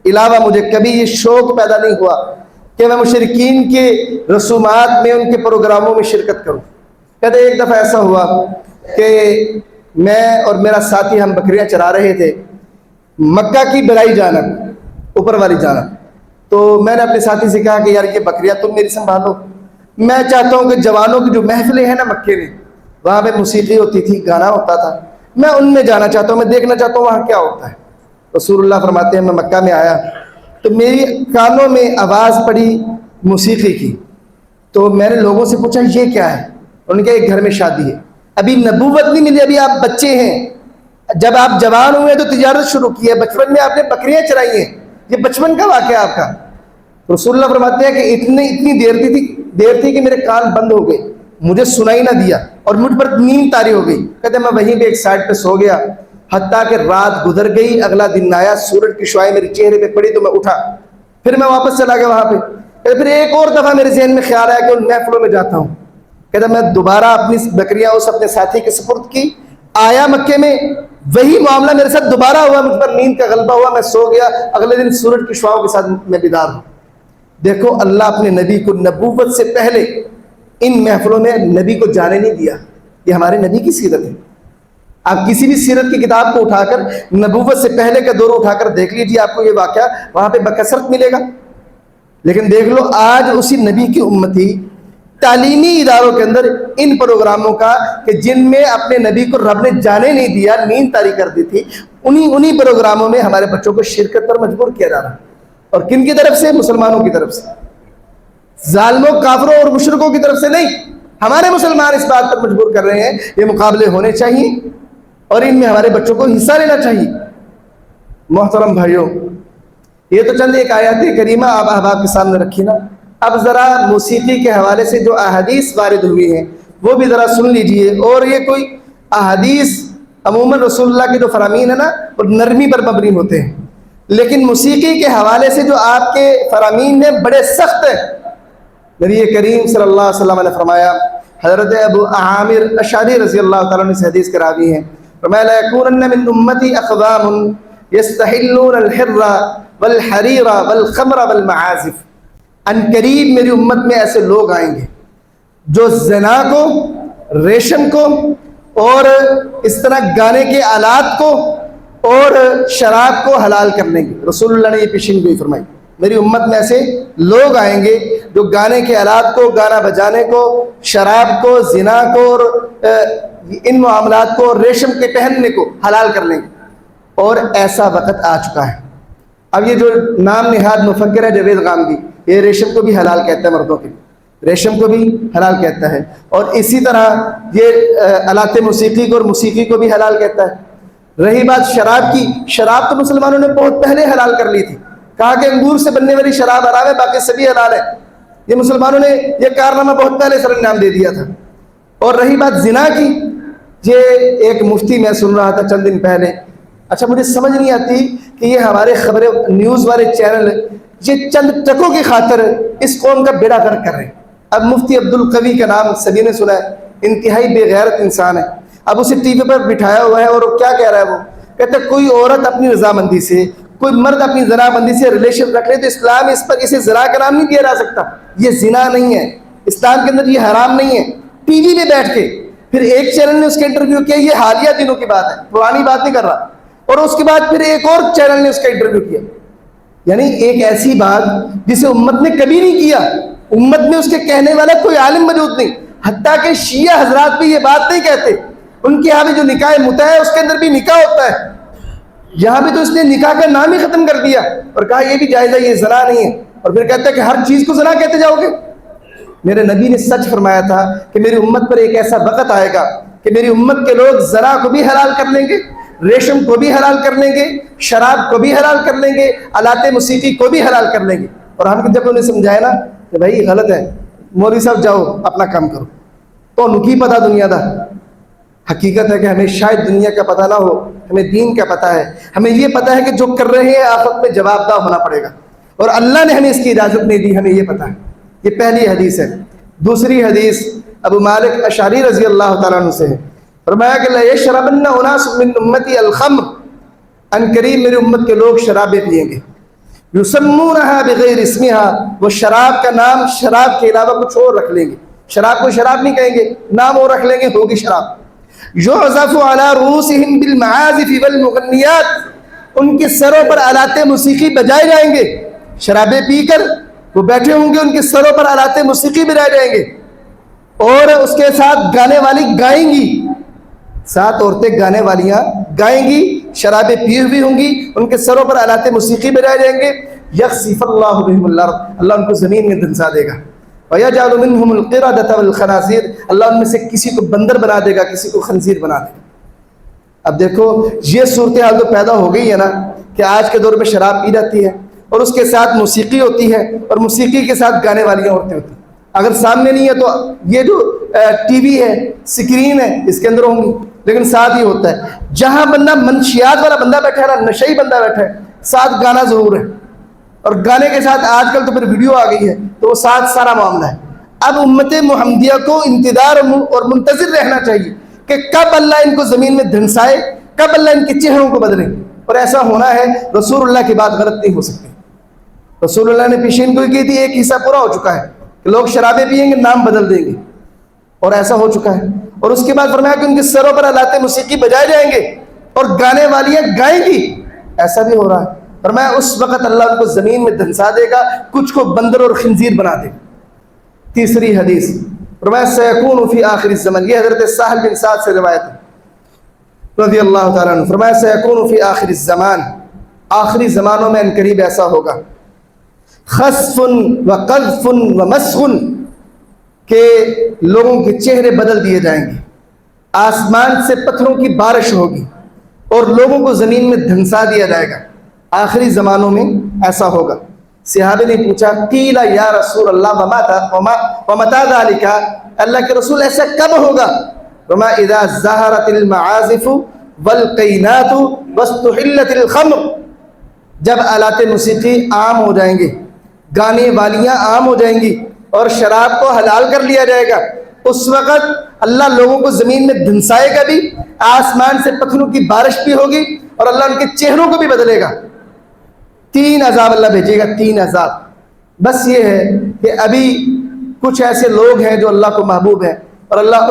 علاوہ مجھے کبھی یہ شوق پیدا نہیں ہوا کہ میں مشرکین کے رسومات میں، ان کے پروگراموں میں شرکت کروں۔ کہتے ایک دفعہ ایسا ہوا کہ میں اور میرا ساتھی ہم بکریاں چرا رہے تھے مکہ کی برائی جانب، اوپر والی جانب، تو میں نے اپنے ساتھی سے کہا کہ یار یہ بکریاں تم میری سنبھالو، میں چاہتا ہوں کہ جوانوں کی جو محفلیں ہیں نا مکے میں، وہاں پہ موسیقی ہوتی تھی، گانا ہوتا تھا، میں ان میں جانا چاہتا ہوں، میں دیکھنا چاہتا ہوں وہاں کیا ہوتا ہے۔ رسول اللہ فرماتے ہیں میں مکہ میں آیا تو میری کانوں میں آواز پڑی موسیقی کی، تو میں نے لوگوں سے پوچھا یہ کیا ہے؟ انہوں نے کہا ایک گھر میں شادی ہے، ابھی نبوت نہیں ملی، ابھی آپ بچے ہیں، جب آپ جوان ہوئے تو تجارت شروع کی ہے، بچپن میں آپ نے بکریاں چرائی ہیں، یہ بچپن کا واقعہ آپ کا۔ رسول اللہ فرماتے ہیں کہ اتنی دیر تھی کہ میرے کان بند ہو گئے، مجھے سنائی نہ دیا اور مجھ پر نیند طاری ہو گئی۔ کہتے ہیں میں وہیں پہ ایک سائڈ پہ سو گیا حتیٰ کہ رات گزر گئی، اگلا دن آیا، سورج کی شعاعیں میرے چہرے پہ پڑی تو میں اٹھا، پھر میں واپس چلا گیا وہاں پہ۔ پھر ایک اور دفعہ میرے ذہن میں خیال آیا کہ ان محفلوں میں جاتا ہوں۔ کہتا میں دوبارہ اپنی بکریاں اس اپنے ساتھی کے سپرد کی، آیا مکے میں، وہی معاملہ میرے ساتھ دوبارہ ہوا، مجھ پر نیند کا غلبہ ہوا، میں سو گیا، اگلے دن سورج کی شعاعوں کے ساتھ میں بیدار ہوں۔ دیکھو اللہ اپنے نبی کو نبوت سے پہلے ان محفلوں میں نبی کو جانے نہیں دیا، یہ ہمارے نبی کی سیرت ہے۔ آپ کسی بھی سیرت کی کتاب کو اٹھا کر نبوت سے پہلے کا دور اٹھا کر دیکھ لیجیے، آپ کو یہ واقعہ وہاں پہ بکثرت ملے گا۔ لیکن دیکھ لو آج اسی نبی کی امتی تعلیمی اداروں کے اندر ان پروگراموں کا کہ جن میں اپنے نبی کو رب نے جانے نہیں دیا، نیند طاری کر دی تھی، انہی پروگراموں میں ہمارے بچوں کو شرکت پر مجبور کیا جا رہا ہے۔ اور کن کی طرف سے؟ مسلمانوں کی طرف سے، ظالموں، کافروں اور مشرکوں کی طرف سے نہیں، ہمارے مسلمان اس بات پر مجبور کر رہے ہیں۔ یہ مقابلے ہونے چاہیے اور ان میں ہمارے بچوں کو حصہ لینا چاہیے۔ محترم بھائیوں، یہ تو چند ایک آیات کریمہ آپ احباب کے سامنے رکھی نا، اب ذرا موسیقی کے حوالے سے جو احادیث وارد ہوئی ہیں وہ بھی ذرا سن لیجئے۔ اور یہ کوئی احادیث عموماً رسول اللہ کے جو فرامین ہیں نا وہ نرمی پر مبنی ہوتے ہیں، لیکن موسیقی کے حوالے سے جو آپ کے فرامین ہیں بڑے سخت ہیں۔ نبی کریم صلی اللہ علیہ وسلم نے فرمایا، حضرت ابو عامر اشعری رضی اللہ تعالیٰ عنہ اس حدیث کے راوی ہیں، فرمایا لا یکونن من امتی اقوام یستحلون الحر والحریر والخمر والمعازف، ان قریب میری امت میں ایسے لوگ آئیں گے جو زنا کو، ریشم کو اور اس طرح گانے کے آلات کو اور شراب کو حلال کر لیں گے۔ رسول اللہ نے یہ پیشین گوئی فرمائی، میری امت میں ایسے لوگ آئیں گے جو گانے کے آلات کو، گانا بجانے کو، شراب کو، زنا کو اور ان معاملات کو اور ریشم کے پہننے کو حلال کر لیں گے، اور ایسا وقت آ چکا ہے۔ اب یہ جو نام نہاد مفکر ہے جاوید غامدی، یہ ریشم کو بھی حلال کہتا ہے، مردوں کے ریشم کو بھی حلال کہتا ہے، اور اسی طرح یہ آلات موسیقی کو اور موسیقی کو بھی حلال کہتا ہے۔ رہی بات شراب کی، شراب تو مسلمانوں نے بہت پہلے حلال کر لی تھی، کہا کہ انگور سے بننے والی شراب حرام ہے، باقی سبھی حلال ہے۔ یہ مسلمانوں نے یہ کارنامہ بہت پہلے سر انجام دے دیا تھا۔ اور رہی بات زنا کی، یہ ایک مفتی میں سن رہا تھا چند دن پہلے، اچھا مجھے سمجھ نہیں آتی کہ یہ ہمارے خبریں نیوز والے چینل یہ چند ٹکوں کی خاطر اس قوم کا بیڑا غرق کر رہے ہیں۔ اب مفتی عبدالقوی کا نام سبھی نے سنا ہے، انتہائی بے غیرت انسان ہے، اب اسے ٹی وی پر بٹھایا ہوا ہے اور وہ کیا کہہ رہا ہے، وہ کہتا ہے کوئی عورت اپنی رضامندی سے، کوئی مرد اپنی رضامندی سے ریلیشن رکھ لے تو اسلام اس پر اسے زنا کا نام نہیں دیا جا سکتا، یہ زنا نہیں ہے، اسلام کے اندر یہ حرام نہیں ہے۔ ٹی وی میں بیٹھ کے پھر ایک چینل نے اس کے انٹرویو کیا، یہ حالیہ دنوں کی بات ہے، پرانی بات نہیں کر رہا، اور اس کے بعد پھر ایک اور چینل نے اس کا انٹرویو کیا، یعنی ایک ایسی بات جسے امت نے کبھی نہیں کیا، امت میں اس کے کہنے والا کوئی عالم موجود نہیں، حتیٰ کہ شیعہ حضرات بھی یہ بات نہیں کہتے، ان کے یہاں بھی جو نکاح متع ہے اس کے اندر بھی نکاح ہوتا ہے، یہاں بھی تو اس نے نکاح کا نام ہی ختم کر دیا اور کہا یہ بھی جائز ہے، یہ زنا نہیں ہے، اور پھر کہتا ہے کہ ہر چیز کو زنا کہتے جاؤ گے۔ میرے نبی نے سچ فرمایا تھا کہ میری امت پر ایک ایسا وقت آئے گا کہ میری امت کے لوگ زنا کو بھی حلال کر لیں گے، ریشم کو بھی حلال کر لیں گے, شراب کو بھی حلال کر لیں گے, آلات موسیقی کو بھی حلال کر لیں گے. اور ہم جب انہیں سمجھائے نا کہ بھائی غلط ہے, مولوی صاحب جاؤ اپنا کام کرو, تو ان کی پتہ دنیا دا. حقیقت ہے کہ ہمیں شاید دنیا کا پتہ نہ ہو, ہمیں دین کا پتہ ہے. ہمیں یہ پتہ ہے کہ جو کر رہے ہیں آخرت میں جواب دہ ہونا پڑے گا, اور اللہ نے ہمیں اس کی اجازت نہیں دی, ہمیں یہ پتہ ہے. یہ پہلی حدیث ہے. دوسری حدیث ابو مالک اشعری رضی اللہ تعالیٰ عنہ سے ہے, فرمایا کہ لَيَشْرَبَنَّ أُنَاسٌ مِّنْ أُمَّتِي الْخَمْرَ, ان قریب میری امت کے لوگ شرابیں پئیں گے. يُسَمُّونَهَا بِغَيْرِ اسْمِهَا, وہ شراب کا نام شراب کے علاوہ کچھ اور رکھ لیں گے. شراب کو شراب نہیں کہیں گے, نام اور رکھ لیں گے, ہوگی شراب. يُعْزَفُ عَلَى رُؤُوسِهِمْ بِالْمَعَازِفِ وَالْمُغَنِّيَاتِ, ان کے سروں پر آلات موسیقی بجائے جائیں گے. شرابیں پی کر وہ بیٹھے ہوں گے, ان کے سروں پر آلات موسیقی بجائے جائیں گے, اور اس کے ساتھ گانے والی گائیں گی. 7 عورتیں گانے والیاں گائیں گی, شرابیں پی ہوئی ہوں گی, ان کے سروں پر آلات موسیقی بجائے جائیں گے. یخسف اللہ بہم الارض, اللہ ان کو زمین میں دھنسا دے گا. ویجعل منہم القردۃ والخنازیر, اللہ ان میں سے کسی کو بندر بنا دے گا, کسی کو خنزیر بنا دے گا. اب دیکھو یہ صورتحال تو پیدا ہو گئی ہے نا کہ آج کے دور میں شراب پی جاتی ہے, اور اس کے ساتھ موسیقی ہوتی ہے, اور موسیقی کے ساتھ گانے والیاں عورتیں ہوتی ہیں. اگر سامنے نہیں ہے تو یہ جو ٹی وی ہے, سکرین ہے, اس کے اندر ہوں گی, لیکن ساتھ ہی ہوتا ہے. جہاں بندہ منشیات والا بندہ بیٹھا ہے نا, نشئی بندہ بیٹھا ہے, ساتھ گانا ضرور ہے, اور گانے کے ساتھ آج کل تو پھر ویڈیو آ گئی ہے, تو وہ ساتھ سارا معاملہ ہے. اب امت محمدیہ کو انتظار اور منتظر رہنا چاہیے کہ کب اللہ ان کو زمین میں دھنسائے, کب اللہ ان کے چہروں کو بدلے. اور ایسا ہونا ہے, رسول اللہ کی بات غلط نہیں ہو سکتی. رسول اللہ نے پیشین گوئی کی تھی, ایک حصہ پورا ہو چکا ہے کہ لوگ شرابیں پئیں گے, نام بدل دیں گے, اور ایسا ہو چکا ہے. اور اس کے بعد فرمایا کہ ان کے سروں پر آلات موسیقی بجائے جائیں گے, اور گانے والیاں گائیں گی. ایسا بھی ہو رہا ہے. فرمایا اس وقت اللہ ان کو زمین میں دھنسا دے گا, کچھ کو بندر اور خنزیر بنا دے گا. تیسری حدیث فرمایا سیکون فی آخر الزمن, یہ حضرت سہل بن سعد سے روایت ہے رضی اللہ تعالیٰ عنہ. فرمایا سیکون فی آخر الزمان, آخری زمانوں میں ان قریب ایسا ہوگا, خسف و قذف و مسخ, کہ لوگوں کے چہرے بدل دیے جائیں گے, آسمان سے پتھروں کی بارش ہوگی, اور لوگوں کو زمین میں دھنسا دیا جائے گا. آخری زمانوں میں ایسا ہوگا. صحابہ نے پوچھا قیل یا رسول اللہ ومتی ذالک, اللہ کے رسول ایسا کب ہوگا؟ وما اذا ظہرت المعازف والقینات واستحلت الخمر, جب آلات موسیقی عام ہو جائیں گے, گانے والیاں عام ہو جائیں گی, اور شراب کو حلال کر لیا جائے گا, اس وقت اللہ لوگوں کو زمین میں دھنسائے گا بھی, آسمان سے پتھروں کی بارش بھی ہوگی, اور اللہ ان کے چہروں کو بھی بدلے گا. 3 عذاب اللہ بھیجے گا, 3 عذاب. بس یہ ہے کہ ابھی کچھ ایسے لوگ ہیں جو اللہ کو محبوب ہیں, اور اللہ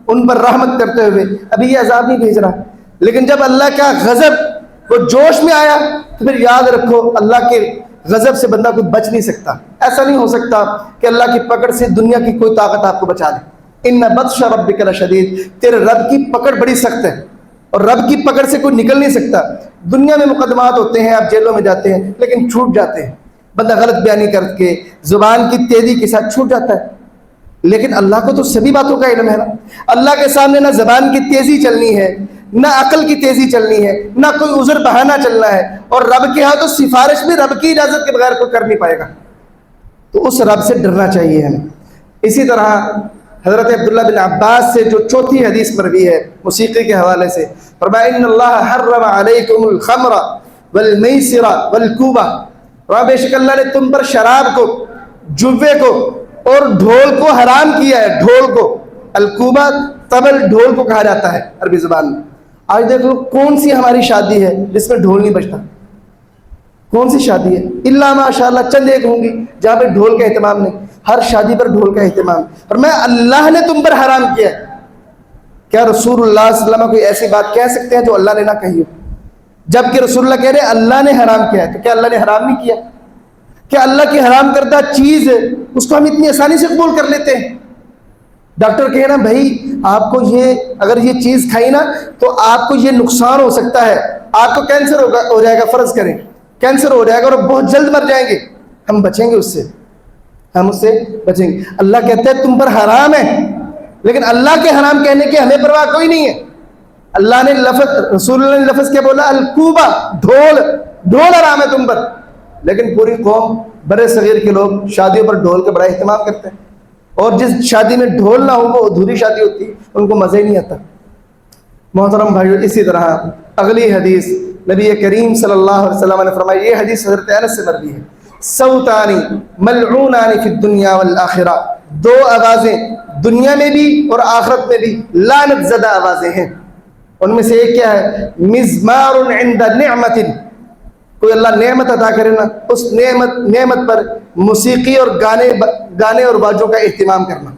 ان پر رحمت کرتے ہوئے ابھی یہ عذاب نہیں بھیج رہا. لیکن جب اللہ کا غضب وہ جوش میں آیا, تو پھر یاد رکھو اللہ کے غضب سے بندہ کوئی بچ نہیں سکتا. ایسا نہیں ہو سکتا کہ اللہ کی پکڑ سے دنیا کی کوئی طاقت آپ کو بچا لے. ان بطش ربک لشدید, تیرے رب کی پکڑ بڑی سخت ہے, اور رب کی پکڑ سے کوئی نکل نہیں سکتا. دنیا میں مقدمات ہوتے ہیں, آپ جیلوں میں جاتے ہیں, لیکن چھوٹ جاتے ہیں. بندہ غلط بیانی کر کے زبان کی تیزی کے ساتھ چھوٹ جاتا ہے, لیکن اللہ کو تو سبھی باتوں کا علم ہے نا. اللہ کے سامنے نہ زبان کی تیزی چلنی ہے, نہ عقل کی تیزی چلنی ہے, نہ کوئی عذر بہانہ چلنا ہے, اور رب کے ہاں تو سفارش بھی رب کی اجازت کے بغیر کوئی کر نہیں پائے گا. تو اس رب سے ڈرنا چاہیے ہمیں. اسی طرح حضرت عبداللہ بن عباس سے جو چوتھی حدیث مروی ہے موسیقی کے حوالے سے, فرمایا ان اللہ حرم علیکم الخمر والمیسر والکوبہ, بے شک اللہ نے تم پر شراب کو, جوے کو, اور ڈھول کو حرام کیا ہے. ڈھول کو, الکوبہ طبل ڈھول کو کہا جاتا ہے عربی زبان میں. آج دیکھ لو کون سی ہماری شادی ہے جس میں ڈھول نہیں بجتا؟ کون سی شادی ہے؟ اللہ ماشاءاللہ چند ایک ہوں گی جہاں پہ ڈھول کا اہتمام نہیں. ہر شادی پر ڈھول کا اہتمام. اور میں اللہ نے تم پر حرام کیا ہے. کیا رسول اللہ صلی اللہ علیہ وسلم کوئی ایسی بات کہہ سکتے ہیں جو اللہ نے نہ کہی ہو؟ جبکہ رسول اللہ کہہ رہے ہیں اللہ نے حرام کیا ہے, تو کیا اللہ نے حرام نہیں کیا؟ کیا اللہ کی حرام کردہ چیز اس کو ہم اتنی آسانی سے قبول کر لیتے ہیں؟ ڈاکٹر کہہ رہا بھائی آپ کو یہ اگر یہ چیز کھائی نا تو آپ کو یہ نقصان ہو سکتا ہے, آپ کو کینسر ہو جائے گا, فرض کریں کینسر ہو جائے گا اور بہت جلد مر جائیں گے, ہم بچیں گے اس سے, ہم اس سے بچیں گے. اللہ کہتے ہیں تم پر حرام ہے, لیکن اللہ کے حرام کہنے کی ہمیں پرواہ کوئی نہیں ہے. اللہ نے لفظ، رسول اللہ نے لفظ کیا بولا؟ الکوبا، ڈھول، ڈھول حرام ہے تم پر. لیکن پوری قوم بڑے صغیر کے لوگ شادیوں پر ڈھول کا بڑا اہتمام کرتے ہیں، اور جس شادی میں ڈھول نہ ہو وہ ادھوری شادی ہوتی ہے، ان کو مزہ ہی نہیں آتا. محترم بھائیو، اسی طرح اگلی حدیث نبی کریم صلی اللہ علیہ وسلم نے فرمایا، یہ حدیث حضرت انس سے مروی ہے، صوتانی ملعونان فی الدنیا والآخرہ، دو آوازیں دنیا میں بھی اور آخرت میں بھی لعنت زدہ آوازیں ہیں. ان میں سے ایک کیا ہے؟ مزمار عند نعمت، کوئی اللہ نعمت عطا کرے نا، اس نعمت پر موسیقی اور گانے اور باجوں کا اہتمام کرنا،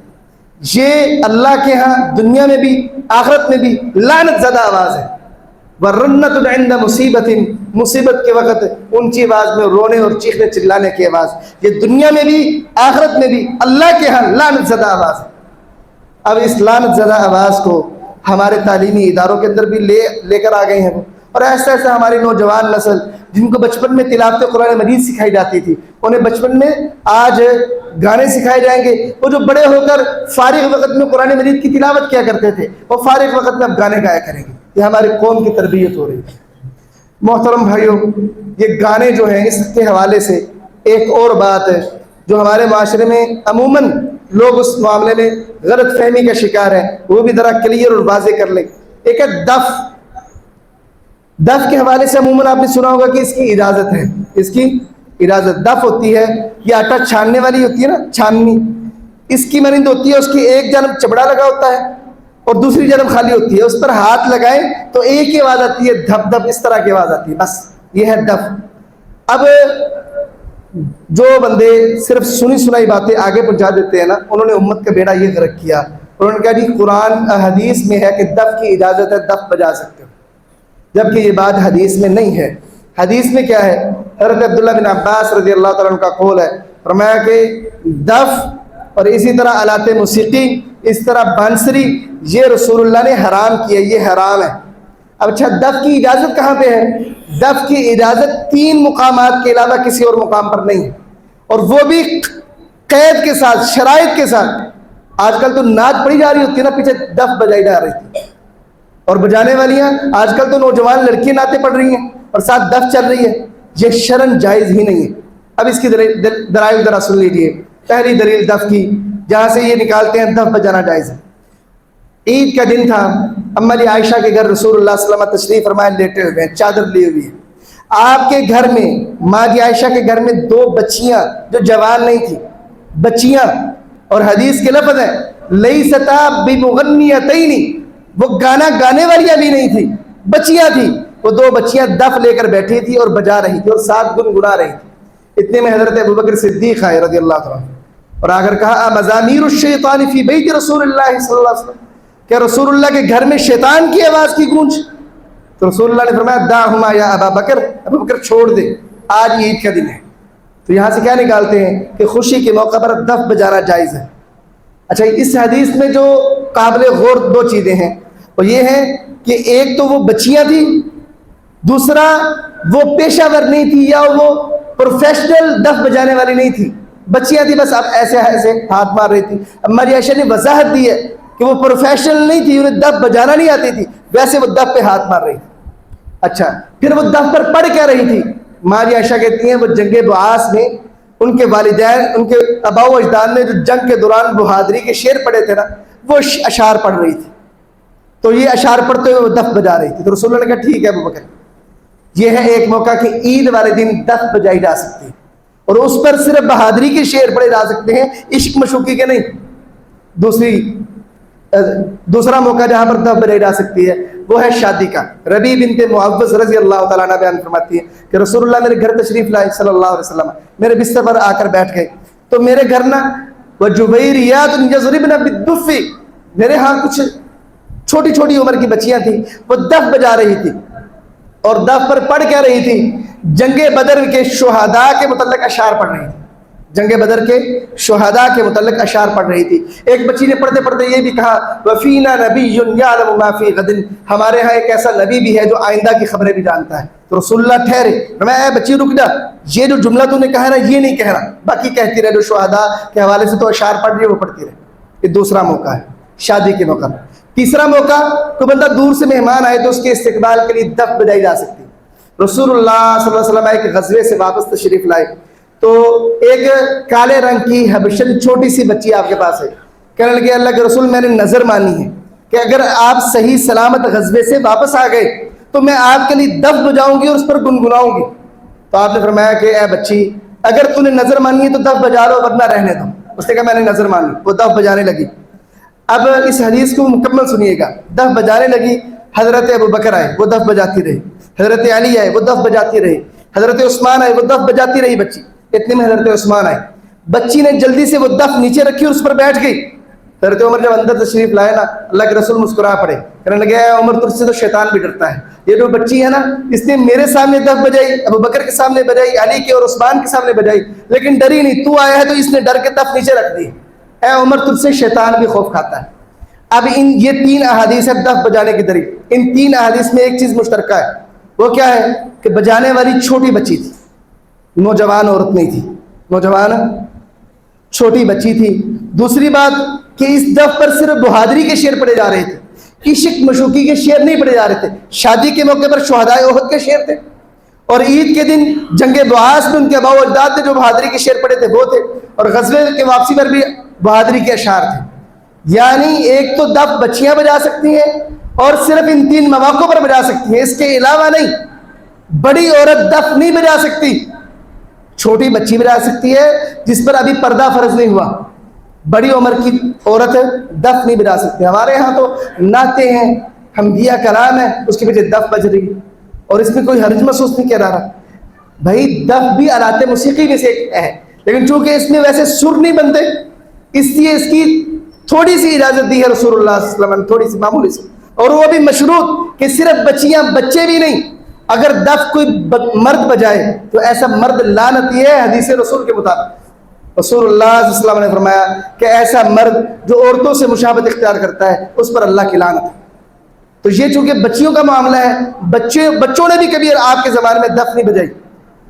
یہ اللہ کے ہاں دنیا میں بھی آخرت میں بھی لعنت زدہ آواز ہے. ورنت عند مصیبت، مصیبت کے وقت اونچی آواز میں رونے اور چیخنے چلانے کی آواز، یہ دنیا میں بھی آخرت میں بھی اللہ کے ہاں لعنت زدہ آواز ہے. اب اس لعنت زدہ آواز کو ہمارے تعلیمی اداروں کے اندر بھی لے کر آ گئے ہیں وہ، اور ایسا ایسا ہماری نوجوان نسل جن کو بچپن میں تلاوت قرآن مجید سکھائی جاتی تھی، انہیں بچپن میں آج گانے سکھائے جائیں گے. وہ جو بڑے ہو کر فارغ وقت میں قرآن مجید کی تلاوت کیا کرتے تھے، وہ فارغ وقت میں اب گانے گایا کریں گے. یہ ہماری قوم کی تربیت ہو رہی ہے. محترم بھائیوں، یہ گانے جو ہیں، اس کے حوالے سے ایک اور بات ہے جو ہمارے معاشرے میں عموماً لوگ اس معاملے میں غلط فہمی کا شکار ہیں، وہ بھی ذرا کلیئر اور واضح کر لیں. ایک ہے دف. دف کے حوالے سے عموماً آپ نے سنا ہوگا کہ اس کی اجازت ہے، اس کی اجازت. دف ہوتی ہے یہ آٹا چھاننے والی ہوتی ہے نا، چھاننی، اس کی مانند ہوتی ہے. اس کی ایک جانب چبڑا لگا ہوتا ہے اور دوسری جانب خالی ہوتی ہے. اس پر ہاتھ لگائیں تو ایک ہی آواز آتی ہے، دھپ دھپ، اس طرح کی آواز آتی ہے، بس یہ ہے دف. اب جو بندے صرف سنی سنائی باتیں آگے پہنچا دیتے ہیں نا، انہوں نے امت کا بیڑا یہ غرق کیا. انہوں نے کہا جی قرآن حدیث میں ہے کہ دف کی اجازت ہے، دف بجا سکتے ہو، جبکہ یہ بات حدیث میں نہیں ہے. حدیث میں کیا ہے؟ حضرت عبداللہ بن عباس رضی اللہ تعالیٰ عنہ کا قول ہے، فرمایا کہ دف اور اسی طرح آلات موسیقی، اس طرح بانسری، یہ رسول اللہ نے حرام کیا، یہ حرام ہے. اب اچھا، دف کی اجازت کہاں پہ ہے؟ دف کی اجازت 3 مقامات کے علاوہ کسی اور مقام پر نہیں ہے، اور وہ بھی قید کے ساتھ، شرائط کے ساتھ. آج کل تو نعت پڑھی جا رہی ہوتی ہے نا، پیچھے دف بجائی جا رہی تھی، اور بجانے والیاں آج کل تو نوجوان لڑکیاں نعتیں پڑھ رہی ہیں اور ساتھ دف چل رہی ہے. یہ شرعاً جائز ہی نہیں ہے. اب اس کی دلائل ذرا سن لیجیے. پہلی دلیل دف کی، جہاں سے یہ نکالتے ہیں دف بجانا جائز ہے. عید کا دن تھا، اما جی عائشہ کے گھر رسول اللہ صلی اللہ علیہ وسلم تشریف فرمائے، لیٹے ہوئے ہیں، چادر لی ہوئی ہے. آپ کے گھر میں، ماں جی عائشہ کے گھر میں 2 بچیاں جو جوان نہیں تھی، بچیاں، اور حدیث کے لفظ ہیں لیستا بمغنیتین، وہ گانا گانے والیاں بھی نہیں تھی، بچیاں تھی. وہ 2 بچیاں دف لے کر بیٹھی تھی اور بجا رہی تھی اور ساتھ گنگنا رہی تھی. اتنے میں حضرت ابوبکر صدیق آئے رضی اللہ عنہ، اور آ کر کہا مزامیر الشیطان فی بیت رسول اللہ صلی اللہ علیہ وسلم، کہ رسول اللہ کے گھر میں شیطان کی آواز کی گونج. تو رسول اللہ نے فرمایا دعہما یا ابا بکر، ابو بکر چھوڑ دے، آج عید کا دن ہے. تو یہاں سے کیا نکالتے ہیں کہ خوشی کے موقع پر دف بجانا جائز ہے. اچھا، اس حدیث میں جو قابل غور 2 چیزیں ہیں، وہ یہ ہیں کہ ایک تو وہ بچیاں تھیں، دوسرا وہ پیشہ ور نہیں تھی یا وہ پروفیشنل دف بجانے والی نہیں تھی. بچیاں تھی، بس اب ایسے ایسے ہاتھ مار رہی تھی. اما جی عائشہ نے وضاحت دی ہے کہ وہ پروفیشنل نہیں تھی، انہیں دف بجانا نہیں آتی تھی، ویسے وہ دف پہ ہاتھ مار رہی تھی. اچھا، پھر وہ دف پر پڑھ کیا رہی تھی؟ ماں جی عائشہ کہتی ہیں وہ جنگ بعاث میں ان کے والدین، ان کے آباء و اجداد نے جو جنگ کے دوران بہادری کے شعر پڑھے تھے نا، وہ اشعار پڑھ رہی تھی. تو یہ اشعار پڑھتے ہوئے وہ دف بجا رہی تھی. تو رسول اللہ نے کہا ٹھیک ہے ابو بکر، یہ ہے ایک موقع کہ عید والے دن دف بجائی جا سکتی ہے، اور اس پر صرف بہادری کے شعر پڑھے جا سکتے ہیں، عشق مشوقی کے نہیں. دوسرا موقع جہاں پر دف بجائی جا سکتی ہے وہ ہے شادی کا. ربیع بنت معوذ رضی اللہ تعالیٰ عنہ بیان فرماتی ہے کہ رسول اللہ میرے گھر تشریف لائے صلی اللہ علیہ وسلم، میرے بستر پر آ کر بیٹھ گئے. تو میرے گھر نا وجویریات یضربن بالدف، میرے ہاں کچھ چھوٹی چھوٹی عمر کی بچیاں تھیں، وہ دف بجا رہی تھی، اور دف پر پڑھ کیا رہی تھی؟ جنگ بدر کے شہداء کے متعلق اشعار پڑھ رہی تھی. جنگ بدر کے شہداء کے متعلق اشعار پڑھ رہی تھی. ایک بچی نے پڑھتے پڑھتے یہ بھی کہا وفینا نبی یعلم ما فی غد، ہمارے ہاں ایک ایسا نبی بھی ہے جو آئندہ کی خبریں بھی جانتا ہے. تو رسول اللہ ٹھہرے، اے بچی رک جا، یہ جو جملہ تو نے کہا نا یہ نہیں کہنا، باقی کہتی رہے، جو شہداء کے حوالے سے تو اشعار پڑھ رہی ہے وہ پڑھتی رہے. یہ دوسرا موقع ہے شادی کے موقع. تیسرا موقع، کوئی بندہ دور سے مہمان آئے تو اس کے استقبال کے لیے دف بجائی جا سکتی ہے۔ رسول اللہ صلی اللہ علیہ وسلم ایک غزوے سے واپس تشریف لائے تو ایک کالے رنگ کی حبشن چھوٹی سی بچی آپ کے پاس ہے، کہنے لگے اللہ کے رسول میں نے نظر مانی ہے کہ اگر آپ صحیح سلامت غزوے سے واپس آ گئے تو میں آپ کے لیے دف بجاؤں گی اور اس پر گنگناؤں گی۔ تو آپ نے فرمایا کہ اے بچی اگر تو نے نظر مانی ہے تو دف بجا لو ورنہ رہنے دو۔ اس نے کہا میں نے نظر مانی، وہ دف بجانے لگی۔ اب اس حدیث کو مکمل سنیے گا، دف بجانے لگی، حضرت ابو بکر آئے وہ دف بجاتی رہی، حضرت علی آئے وہ دف بجاتی رہی، حضرت عثمان آئے وہ دف بجاتی رہی بچی۔ اتنے میں حضرت عثمان آئے، بچی نے جلدی سے وہ دف نیچے رکھی اور اس پر بیٹھ گئی۔ حضرت عمر جب اندر تشریف لائے نا، اللہ کے رسول مسکرا پڑے، کہنے لگے اے عمر تجھ سے تو شیطان بھی ڈرتا ہے، یہ جو بچی ہے نا اس نے میرے سامنے دف بجائی، ابو بکر کے سامنے بجائی، علی کے اور عثمان کے سامنے بجائی، لیکن ڈری نہیں، تو آیا ہے تو اس نے ڈر کے دف نیچے رکھ دی۔ اے عمر تجھ سے شیطان بھی خوف کھاتا ہے۔ اب یہ تین احادیث ہے دف بجانے کی دلیل، ان تین احادیث میں ایک چیز مشترکہ ہے، وہ کیا ہے کہ بجانے والی چھوٹی بچی تھی، نوجوان عورت نہیں تھی، نوجوان چھوٹی بچی تھی۔ دوسری بات کہ اس دف پر صرف بہادری کے شعر پڑے جا رہے تھے، عشق مشوقی کے شعر نہیں پڑے جا رہے تھے، شادی کے موقع پر شہدائے احد کے شعر تھے، اور عید کے دن جنگ بعاث میں ان کے آباء و اجداد نے جو بہادری کے شعر پڑے تھے وہ تھے، اور غزوے کے واپسی پر بھی بہادری کے اشعار تھے۔ یعنی ایک تو دف بچیاں بجا سکتی ہیں اور صرف ان تین مواقع پر بجا سکتی ہیں، اس کے علاوہ نہیں۔ بڑی عورت دف نہیں بجا سکتی، چھوٹی بچی بجا سکتی ہے جس پر ابھی پردہ فرض نہیں ہوا، بڑی عمر کی عورت دف نہیں بجا سکتی۔ ہمارے ہاں تو نعتیں ہیں، حمدیہ کلام ہے، اس کے پیچھے دف بج رہی ہے اور اس میں کوئی حرج محسوس نہیں کر رہا۔ بھائی دف بھی آلات موسیقی میں سے ایک ہے، لیکن چونکہ اس میں ویسے سر نہیں بنتے اس لیے اس کی تھوڑی سی اجازت دی ہے رسول اللہ صلی اللہ علیہ وسلم نے، تھوڑی سی معمولی سی، اور وہ بھی مشروط کہ صرف بچیاں بچے بھی نہیں، اگر دف کوئی مرد بجائے تو ایسا مرد لعنتی ہے حدیث رسول کے مطابق۔ رسول اللہ صلی اللہ علیہ وسلم نے فرمایا کہ ایسا مرد جو عورتوں سے مشابہت اختیار کرتا ہے اس پر اللہ کی لعنت ہے۔ تو یہ چونکہ بچیوں کا معاملہ ہے، بچوں نے بھی کبھی آپ کے زمانے میں دف نہیں بجائی،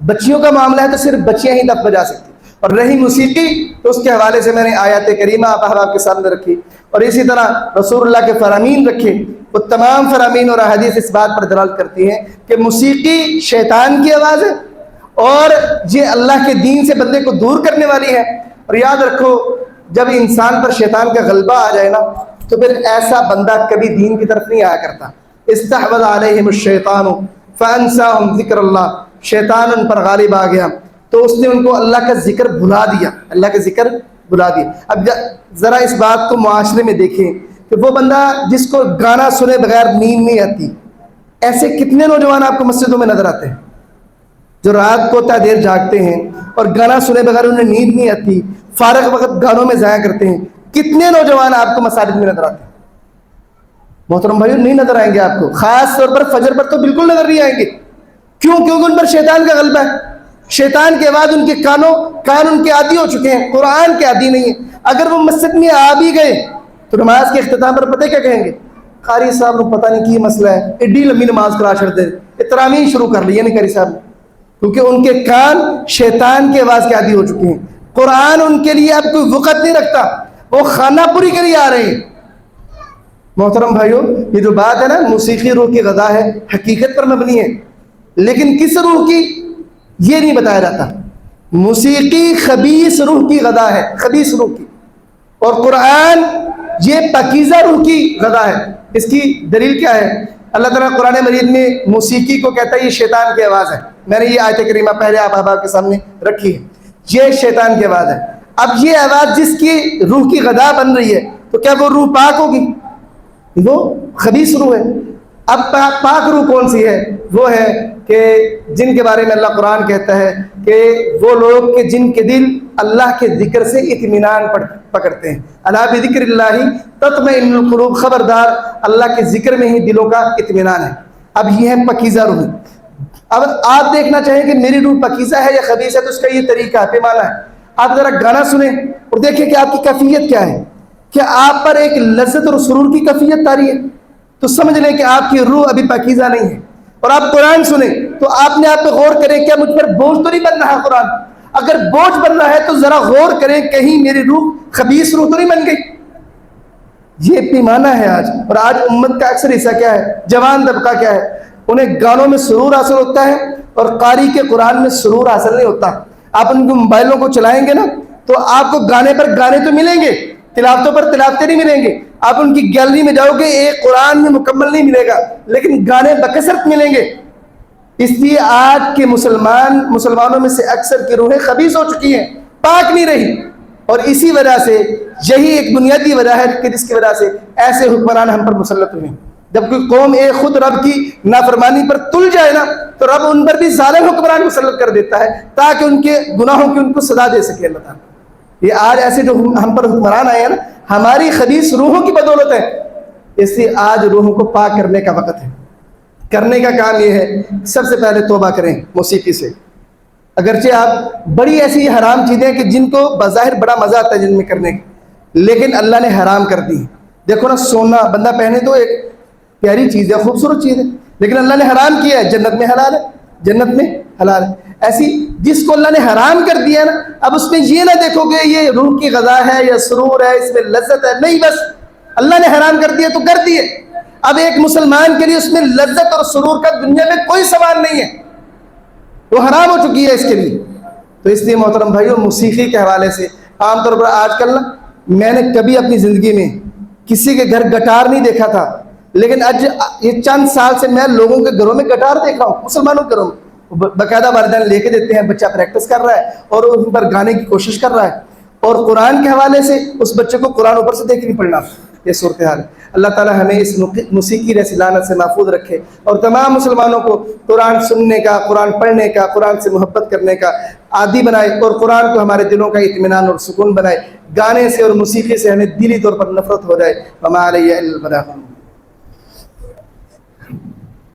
بچیوں کا معاملہ ہے تو صرف بچیاں ہی دف بجا سکتی۔ اور رہی موسیقی تو اس کے حوالے سے میں نے آیات کریمہ آپ کے سامنے رکھی، اور اسی طرح رسول اللہ کے فرامین رکھے، وہ تمام فرامین اور احادیث اس بات پر دلالت کرتی ہیں کہ موسیقی شیطان کی آواز ہے اور یہ اللہ کے دین سے بندے کو دور کرنے والی ہے۔ اور یاد رکھو جب انسان پر شیطان کا غلبہ آ جائے نا تو پھر ایسا بندہ کبھی دین کی طرف نہیں آیا کرتا۔ استحوذ علیہم الشیطان فانساہم ذکر اللہ، شیطان ان پر غالب آ گیا تو اس نے ان کو اللہ کا ذکر بھلا دیا، اللہ کا ذکر بھلا دیا۔ اب ذرا اس بات کو معاشرے میں دیکھیں کہ وہ بندہ جس کو گانا سنے بغیر نیند نہیں آتی، ایسے کتنے نوجوان آپ کو مسجدوں میں نظر آتے ہیں جو رات کو تا دیر جاگتے ہیں اور گانا سنے بغیر انہیں نیند نہیں آتی، فارغ وقت گانوں میں ضائع کرتے ہیں۔ کتنے نوجوان آپ کو مساجد میں نظر آتے ہیں؟ محترم بھائیو نہیں نظر آئیں گے آپ کو، خاص طور پر فجر پر تو بالکل نظر نہیں آئیں گے۔ کیوں؟ کیونکہ ان پر شیطان کا غلبہ ہے، شیطان کے بعد ان کے کان ان کے عادی ہو چکے ہیں، قرآن کے عادی نہیں ہیں۔ اگر وہ مسجد میں آ بھی گئے تو نماز کے اختتام پر پتہ کیا کہیں گے؟ قاری صاحب کو پتہ نہیں کی مسئلہ ہے، ایڈی لمبی نماز کرا چھڑ دے، تراویح شروع کر لی، یعنی قاری صاحب نے، کیونکہ ان کے کان شیطان کی آواز کے عادی ہو چکے ہیں۔ قرآن ان کے لیے اب کوئی وقت نہیں رکھتا، وہ خانہ پوری کے لیے آ رہے ہیں۔ محترم بھائیو یہ جو بات ہے نا موسیقی روح کی غذا ہے، حقیقت پر مبنی ہے، لیکن کس روح کی یہ نہیں بتایا جاتا۔ موسیقی خبیث روح کی غذا ہے، خبیث روح کی، اور قرآن یہ پاکیزہ روح کی غذا ہے۔ اس کی دلیل کیا ہے؟ اللہ تعالیٰ قرآن مجید میں موسیقی کو کہتا ہے یہ شیطان کی آواز ہے۔ میں نے یہ آیت کریمہ پہلے آپ کے سامنے رکھی ہے، یہ شیطان کی آواز ہے۔ اب یہ آواز جس کی روح کی غذا بن رہی ہے تو کیا وہ روح پاک ہوگی؟ وہ خبیث روح ہے۔ اب پاک روح کون سی ہے؟ وہ ہے کہ جن کے بارے میں اللہ قرآن کہتا ہے کہ وہ لوگ کہ جن کے دل اللہ کے ذکر سے اطمینان پکڑتے ہیں، الا بذکر اللہ تطمئن القلوب، خبردار اللہ کے ذکر میں ہی دلوں کا اطمینان ہے۔ اب یہ ہے پاکیزہ روح۔ اب آپ دیکھنا چاہیں کہ میری روح پاکیزہ ہے یا خبیث ہے تو اس کا یہ طریقہ ہے، پیمانہ ہے۔ آپ ذرا گانا سنیں اور دیکھیں کہ آپ کی کیفیت کیا ہے، کہ آپ پر ایک لذت اور سرور کی کیفیت طاری ہے تو سمجھ لیں کہ آپ کی روح ابھی پاکیزہ نہیں ہے۔ اور آپ قرآن سنیں تو آپ نے آپ پہ غور کریں کیا مجھ پر بوجھ تو نہیں بن رہا قرآن؟ اگر بوجھ بن رہا ہے تو ذرا غور کریں کہیں میری روح خبیث روح تو نہیں بن گئی؟ یہ پیمانہ ہے آج. اور آج امت کا اکثر حصہ کیا ہے؟ جوان طبقہ کیا ہے؟ انہیں گانوں میں سرور حاصل ہوتا ہے اور قاری کے قرآن میں سرور حاصل نہیں ہوتا. آپ ان کو موبائلوں کو چلائیں گے نا تو آپ کو گانے پر گانے تو ملیں گے، تلاوتوں پر تلاوتیں نہیں ملیں گے. آپ ان کی گیلری میں جاؤ گے، ایک قرآن میں مکمل نہیں ملے گا، لیکن گانے بکثرت ملیں گے. اس لیے آج کے مسلمانوں میں سے اکثر کی روحیں خبیث ہو چکی ہیں، پاک نہیں رہی. اور اسی وجہ سے یہی ایک بنیادی وجہ ہے کہ جس کی وجہ سے ایسے حکمران ہم پر مسلط ہوئے ہیں. جب کوئی قوم ایک خود رب کی نافرمانی پر تل جائے نا تو رب ان پر بھی ظالم حکمران مسلط کر دیتا ہے تاکہ ان کے گناہوں کی ان کو سزا دے سکے اللہ تعالیٰ. یہ آج ایسے جو ہم پر حکمران آئے ہیں نا ہماری خبیث روحوں کی بدولت ہے. اس لیے آج روحوں کو پاک کرنے کا وقت ہے. کرنے کا کام یہ ہے سب سے پہلے توبہ کریں موسیقی سے. اگرچہ آپ بڑی ایسی حرام چیزیں کہ جن کو بظاہر بڑا مزہ آتا ہے جن میں کرنے کا، لیکن اللہ نے حرام کر دی. دیکھو نا سونا بندہ پہنے تو ایک پیاری چیز ہے، خوبصورت چیز ہے، لیکن اللہ نے حرام کیا ہے. جنت میں حلال ہے، جنت میں حلال ہے. ایسی جس کو اللہ نے حرام کر دیا نا اب اس میں یہ نہ دیکھو کہ یہ روح کی غذا ہے یا سرور ہے، اس میں لذت ہے، نہیں، بس اللہ نے حرام کر دیا تو کر دیے. اب ایک مسلمان کے لیے اس میں لذت اور سرور کا دنیا میں کوئی سوال نہیں ہے، وہ حرام ہو چکی ہے اس کے لیے. تو اس لیے محترم بھائیو موسیقی کے حوالے سے عام طور پر آج کل نا میں نے کبھی اپنی زندگی میں کسی کے گھر گٹار نہیں دیکھا تھا، لیکن آج یہ چند سال سے میں لوگوں کے گھروں میں گٹار دیکھ رہا ہوں. مسلمانوں کے گھروں میں باقاعدہ والدین لے کے دیتے ہیں، بچہ پریکٹس کر رہا ہے اور ان پر گانے کی کوشش کر رہا ہے. اور قرآن کے حوالے سے اس بچے کو قرآن اوپر سے دیکھ نہیں پڑنا. یہ صورتحال ہے. اللہ تعالیٰ ہمیں اس موسیقی جیسی لعنت سے محفوظ رکھے اور تمام مسلمانوں کو قرآن سننے کا، قرآن پڑھنے کا، قرآن سے محبت کرنے کا عادی بنائے اور قرآن کو ہمارے دلوں کا اطمینان اور سکون بنائے. گانے سے اور موسیقی سے ہمیں دلی طور پر نفرت ہو جائے. وما علیہ الا البلاغ.